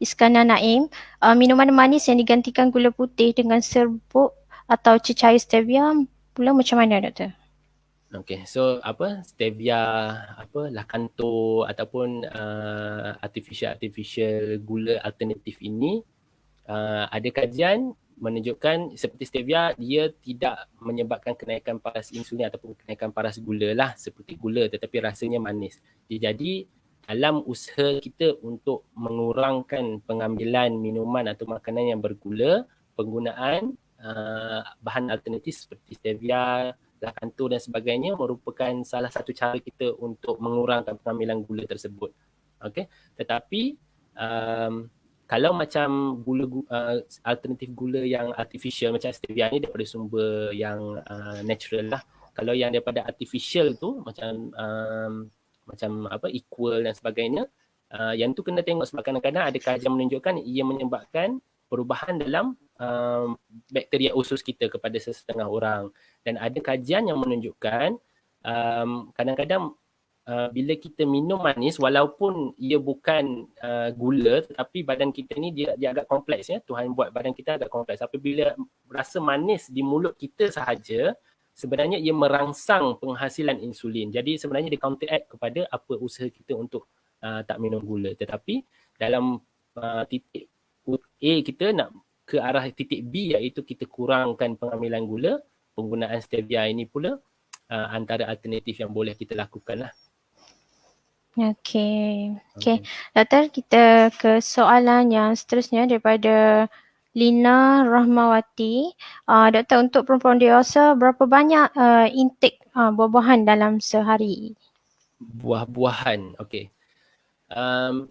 Iskandar Naim. Minuman manis yang digantikan gula putih dengan serbuk atau cecair stevia pula macam mana doktor? Okay, so stevia, lakanto ataupun artificial gula alternatif ini, ada kajian menunjukkan seperti stevia, dia tidak menyebabkan kenaikan paras insulin ataupun kenaikan paras gula lah seperti gula, tetapi rasanya manis. Jadi dalam usaha kita untuk mengurangkan pengambilan minuman atau makanan yang bergula, penggunaan bahan alternatif seperti stevia, lakanto dan sebagainya merupakan salah satu cara kita untuk mengurangkan pengambilan gula tersebut. Okay? Tetapi kalau macam gula alternatif gula yang artificial macam stevia ni daripada sumber yang natural lah. Kalau yang daripada artificial tu macam equal dan sebagainya, yang tu kena tengok sebab kadang-kadang ada kajian menunjukkan ia menyebabkan perubahan dalam bakteria usus kita kepada sesetengah orang. Dan ada kajian yang menunjukkan kadang-kadang bila kita minum manis, walaupun ia bukan gula, tetapi badan kita ni dia agak kompleks ya. Tuhan buat badan kita agak kompleks. Apabila rasa manis di mulut kita sahaja, sebenarnya ia merangsang penghasilan insulin. Jadi sebenarnya dia counteract kepada apa usaha kita untuk tak minum gula. Tetapi dalam titik A kita nak ke arah titik B, iaitu kita kurangkan pengambilan gula, penggunaan stevia ini pula antara alternatif yang boleh kita lakukan lah. Okey. Doktor, kita ke soalan yang seterusnya daripada Lina Rahmawati. Doktor, untuk perempuan dewasa berapa banyak intake buah-buahan dalam sehari? Buah-buahan, okey.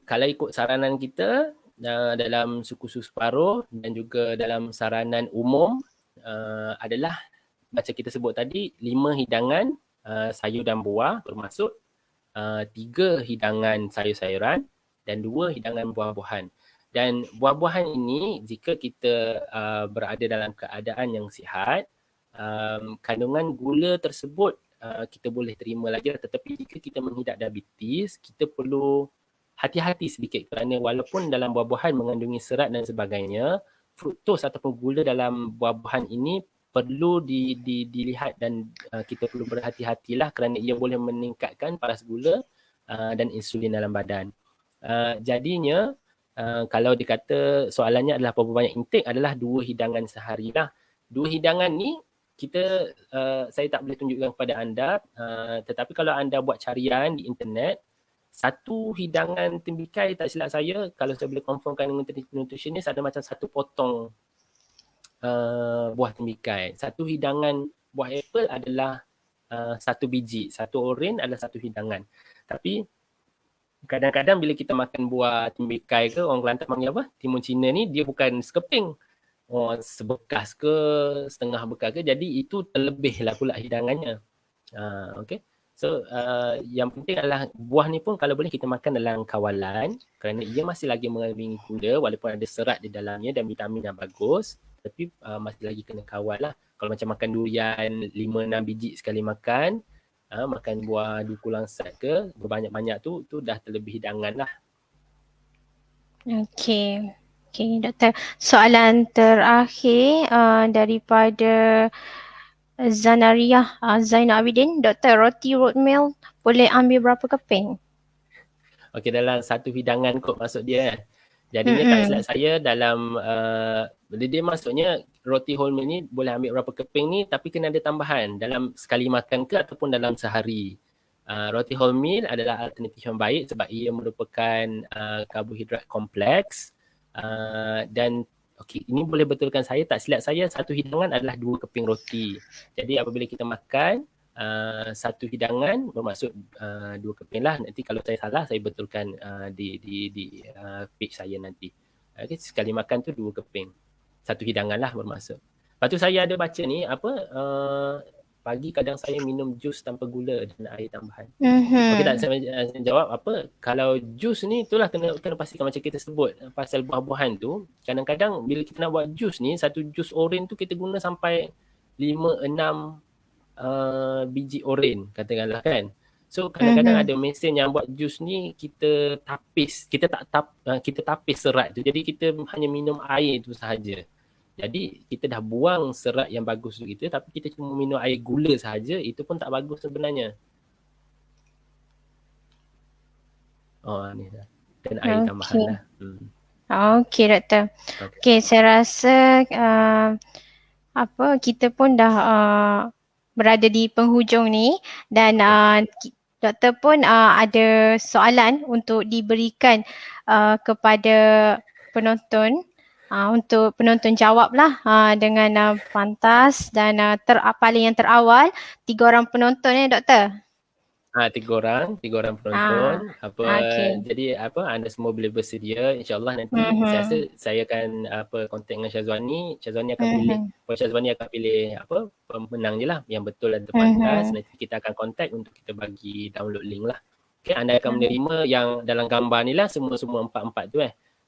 Kalau ikut saranan kita dalam suku-suku separuh dan juga dalam saranan umum adalah macam kita sebut tadi, 5 hidangan sayur dan buah, termasuk 3 hidangan sayur-sayuran dan 2 hidangan buah-buahan. Dan buah-buahan ini jika kita berada dalam keadaan yang sihat, kandungan gula tersebut kita boleh terima lagi, tetapi jika kita mengidap diabetes, kita perlu hati-hati sedikit kerana walaupun dalam buah-buahan mengandungi serat dan sebagainya, fruktos ataupun gula dalam buah-buahan ini perlu dilihat dan kita perlu berhati-hatilah kerana ia boleh meningkatkan paras gula dan insulin dalam badan. Jadinya kalau dikata soalannya adalah berapa banyak intake, adalah 2 hidangan sehari lah. 2 hidangan ni saya tak boleh tunjukkan kepada anda, tetapi kalau anda buat carian di internet, 1 hidangan tembikai, tak silap saya, kalau saya boleh confirmkan dengan nutritionist, ada macam 1 potong buah tembikai. 1 hidangan buah apple adalah 1 biji, 1 oren adalah 1 hidangan. Tapi kadang-kadang bila kita makan buah tembikai ke, orang Kelantan panggil apa? Timun Cina ni, dia bukan sekeping. Sebekas ke, setengah bekas ke, jadi itu terlebih lah pula hidangannya. Okay. So yang penting adalah buah ni pun kalau boleh kita makan dalam kawalan kerana ia masih lagi mengandungi gula walaupun ada serat di dalamnya dan vitamin yang bagus, tapi masih lagi kena kawal lah. Kalau macam makan durian 5-6 biji sekali makan, makan buah duku langsat ke berbanyak-banyak tu dah terlebih hidangan lah. Okey, doktor. Soalan terakhir daripada Zanariah Zainal Abidin. Doktor, roti oatmeal boleh ambil berapa keping? Okey, dalam 1 hidangan kot maksud dia kan. Jadinya tak silap saya dalam dia maksudnya roti wholemeal ni boleh ambil berapa keping ni, tapi kena ada tambahan dalam sekali makan ke ataupun dalam sehari. Roti wholemeal adalah alternatif yang baik sebab ia merupakan karbohidrat kompleks dan Okey, ini boleh betulkan saya, tak silap saya satu hidangan adalah 2 keping roti. Jadi apabila kita makan satu hidangan bermaksud 2 keping lah. Nanti kalau saya salah saya betulkan di page saya nanti. Okay, sekali makan tu 2 keping. Satu hidangan lah bermaksud. Lepas tu saya ada baca ni pagi kadang saya minum jus tanpa gula dan air tambahan. Okey tak, saya jawab apa, kalau jus ni itulah kena pastikan macam kita sebut pasal buah-buahan tu, kadang-kadang bila kita nak buat jus ni, satu jus oren tu kita guna sampai 5-6 biji oren katakanlah kan. So kadang-kadang ada mesin yang buat jus ni kita tapis, kita tapis serat tu. Jadi kita hanya minum air tu sahaja. Jadi kita dah buang serat yang bagus tu kita, tapi kita cuma minum air gula sahaja, itu pun tak bagus sebenarnya. Oh ni dah. Dan air tambahan lah. Okey doktor. Okey, saya rasa kita pun dah berada di penghujung ni dan doktor pun ada soalan untuk diberikan kepada penonton. Untuk penonton jawablah dengan pantas dan paling yang terawal 3 orang penonton doktor. 3 orang penonton. Jadi anda semua boleh bersedia, insya-Allah nanti saya rasa saya akan kontak dengan Syazwani akan pilih Syazwani akan pilih pemenang je lah yang betul dan terpantas. Nanti kita akan kontak untuk kita bagi download link lah. Okay, anda akan menerima yang dalam gambar ni lah, semua 4 tu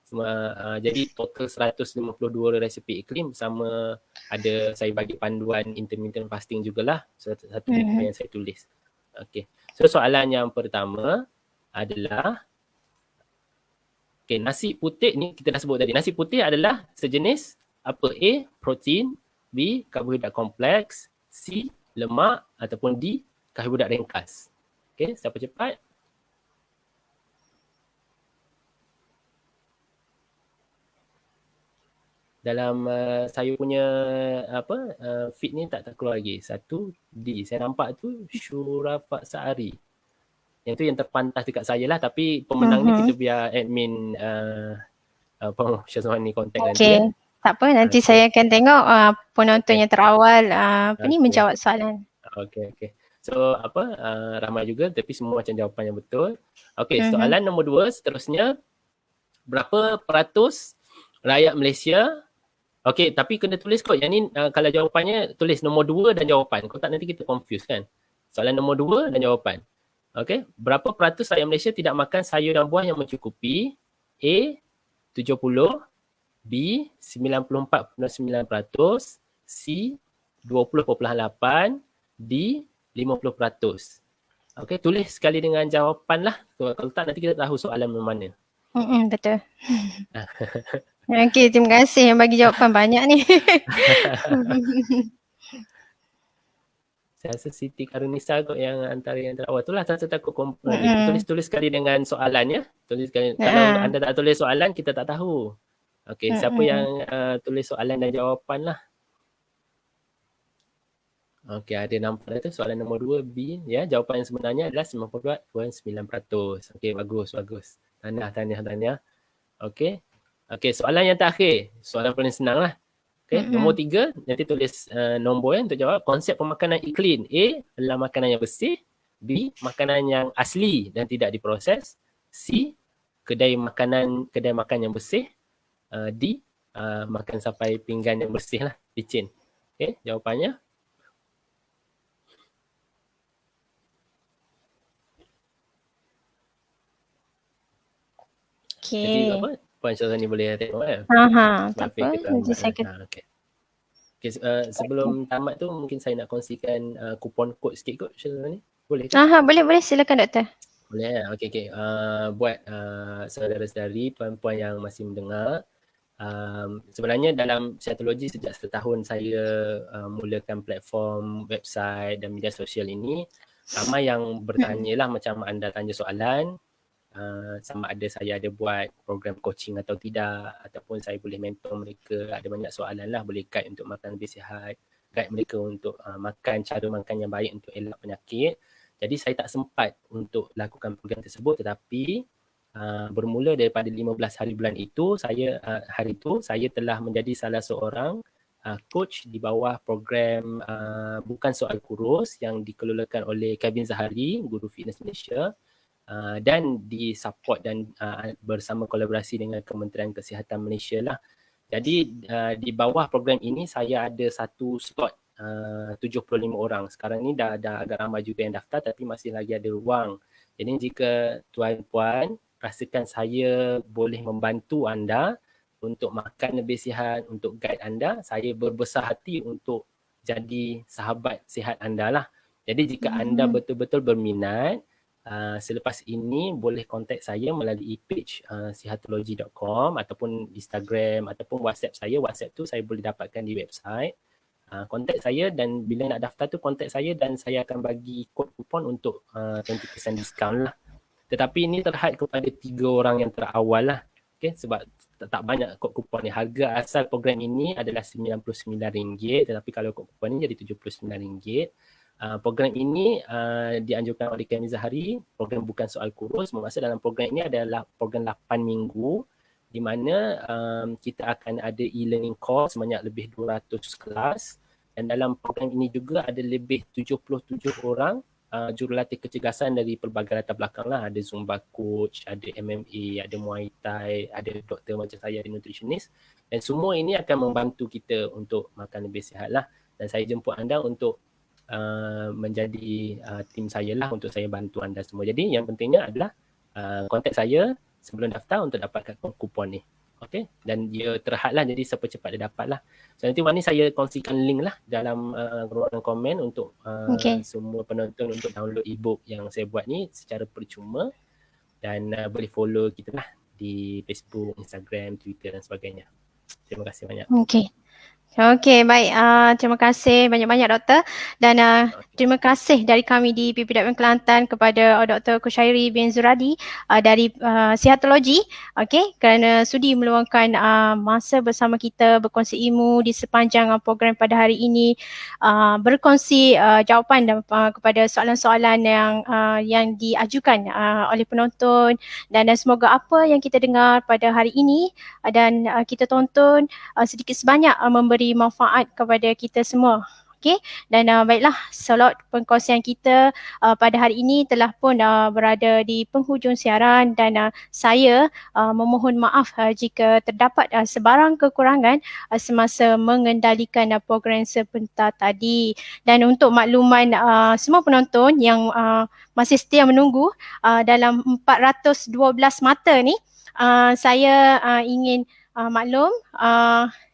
semua. Jadi total 152 resepi iklim, sama ada saya bagi panduan intermittent fasting jugalah, satu buku yang saya tulis. Okey. So soalan yang pertama adalah nasi putih ni kita dah sebut tadi. Nasi putih adalah sejenis apa? A, protein, B, karbohidrat kompleks, C, lemak ataupun D, karbohidrat ringkas. Okey, siapa cepat? Dalam saya punya feed ni tak keluar lagi. 1 D. Saya nampak tu Syurafat Saari. Yang tu yang terpantas dekat saya lah, tapi pemenang ni kita biar admin Syazwani kontak nanti. Okey. Tak apa, nanti saya akan tengok penonton yang terawal menjawab soalan. Okey. So ramai juga tapi semua macam jawapan yang betul. Okey, soalan nombor 2 seterusnya. Berapa peratus rakyat Malaysia? Okey, tapi kena tulis kot. Yang ni kalau jawapannya tulis nombor 2 dan jawapan. Kalau tak nanti kita confuse kan. Soalan nombor 2 dan jawapan. Okey, berapa peratus rakyat Malaysia tidak makan sayur dan buah yang mencukupi? A, 70, B, 94.9%, C, 20.8%, D, 50%. Okey, tulis sekali dengan jawapan lah. Kalau tak nanti kita tahu soalan mana. Betul. Okey, terima kasih yang bagi jawapan banyak ni. Saya rasa Siti Karunisa kot yang antara yang terawal. Itulah saya takut tulis sekali dengan soalan ya. Tulis sekali. Kalau anda tak tulis soalan, kita tak tahu. Okey, siapa yang tulis soalan dan jawapan lah. Okey, ada nampak tu soalan nombor 2 B ya. Jawapan yang sebenarnya adalah 94.9%. Okey, bagus. Tahniah. Okey, soalan yang terakhir. Soalan paling senang lah. Okay. Nombor 3, nanti tulis nombor untuk jawab. Konsep pemakanan iklim. A adalah makanan yang bersih. B, makanan yang asli dan tidak diproses. C, kedai makan yang bersih. D, makan sampai pinggan yang bersih lah, licin. Okay, jawapannya. Okay. Jadi Puan Syazwani boleh tengok kan? Tak apa. Nanti saya sebelum tamat tu mungkin saya nak kongsikan kupon kod sikit kot Syazwani. Boleh ke? Boleh. Silakan doktor. Boleh. Okey. Buat saudara-saudari, puan-puan yang masih mendengar, sebenarnya dalam Sehatology sejak setahun saya mulakan platform website dan media sosial ini, ramai yang bertanya lah macam anda tanya soalan, sama ada saya ada buat program coaching atau tidak, ataupun saya boleh mentor mereka. Ada banyak soalan lah, boleh guide untuk makan lebih sihat, guide mereka untuk cara makan yang baik untuk elak penyakit. Jadi saya tak sempat untuk lakukan program tersebut, tetapi Bermula daripada 15 hari bulan itu, hari itu saya telah menjadi salah seorang coach di bawah program Bukan Soal Kurus yang dikelolakan oleh Kevin Zahari, Guru Fitness Malaysia, dan disupport dan bersama kolaborasi dengan Kementerian Kesihatan Malaysia lah. Jadi di bawah program ini saya ada satu slot 75 orang. Sekarang ni dah agak ramai juga yang daftar tapi masih lagi ada ruang. Jadi jika tuan-puan rasakan saya boleh membantu anda untuk makan lebih sihat, untuk guide anda, saya berbesar hati untuk jadi sahabat sihat anda lah. Jadi jika anda betul-betul berminat, selepas ini boleh kontak saya melalui page sihatology.com ataupun Instagram ataupun WhatsApp saya. WhatsApp tu saya boleh dapatkan di website. Kontak saya dan bila nak daftar tu kontak saya dan saya akan bagi kod kupon untuk 20% diskaun lah. Tetapi ini terhad kepada 3 orang yang terawal lah. Okay, sebab tak banyak kod kupon ni. Harga asal program ini adalah RM99, tetapi kalau kod kupon ni jadi RM79. Program ini dianjurkan oleh Kevin Zahari, program Bukan Soal Kurus. Maksud dalam program ini adalah program 8 minggu di mana kita akan ada e-learning course sebanyak lebih 200 kelas, dan dalam program ini juga ada lebih 77 orang jurulatih kecergasan dari pelbagai latar belakang lah. Ada Zumba coach, ada MMA, ada Muay Thai, ada doktor macam saya, ada nutritionist, dan semua ini akan membantu kita untuk makan lebih sihat lah. Dan saya jemput anda untuk menjadi tim saya lah, untuk saya bantu anda semua. Jadi yang pentingnya adalah kontak saya sebelum daftar untuk dapatkan kupon ni. Okay, dan dia terhad lah, jadi siapa cepat dia dapat lah. So nanti ni saya kongsikan link lah dalam ruangan komen untuk semua penonton untuk download e-book yang saya buat ni secara percuma, dan boleh follow kita lah di Facebook, Instagram, Twitter dan sebagainya. Terima kasih banyak. Okey, baik. Terima kasih banyak-banyak doktor, dan terima kasih dari kami di PPWN Kelantan kepada Dr. Kushairi bin Zuradi dari Sihatology, kerana sudi meluangkan masa bersama kita, berkongsi ilmu di sepanjang program pada hari ini, berkongsi jawapan kepada soalan-soalan yang diajukan oleh penonton, dan semoga apa yang kita dengar pada hari ini dan kita tonton sedikit sebanyak memberi manfaat kepada kita semua. Okey, dan baiklah, slot perkongsian kita pada hari ini telah pun berada di penghujung siaran, dan saya memohon maaf jika terdapat sebarang kekurangan semasa mengendalikan program sebentar tadi. Dan untuk makluman semua penonton yang masih setia menunggu dalam 412 mata ni, saya ingin maklum,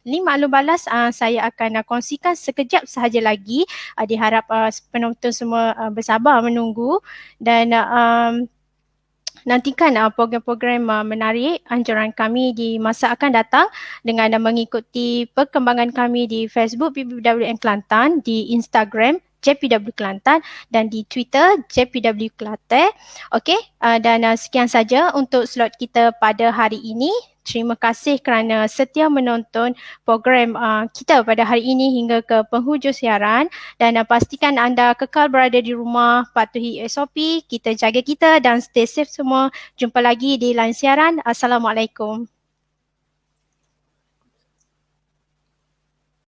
link maklum balas saya akan kongsikan sekejap sahaja lagi. Diharap penonton semua bersabar menunggu, dan nantikan program-program menarik anjuran kami di masa akan datang dengan mengikuti perkembangan kami di Facebook PPWN Kelantan, di Instagram JPW Kelantan, dan di Twitter JPW Kelantan. Okey, dan sekian saja untuk slot kita pada hari ini. Terima kasih kerana setia menonton program kita pada hari ini hingga ke penghujung siaran, dan pastikan anda kekal berada di rumah, patuhi SOP, kita jaga kita dan stay safe semua. Jumpa lagi di lain siaran. Assalamualaikum.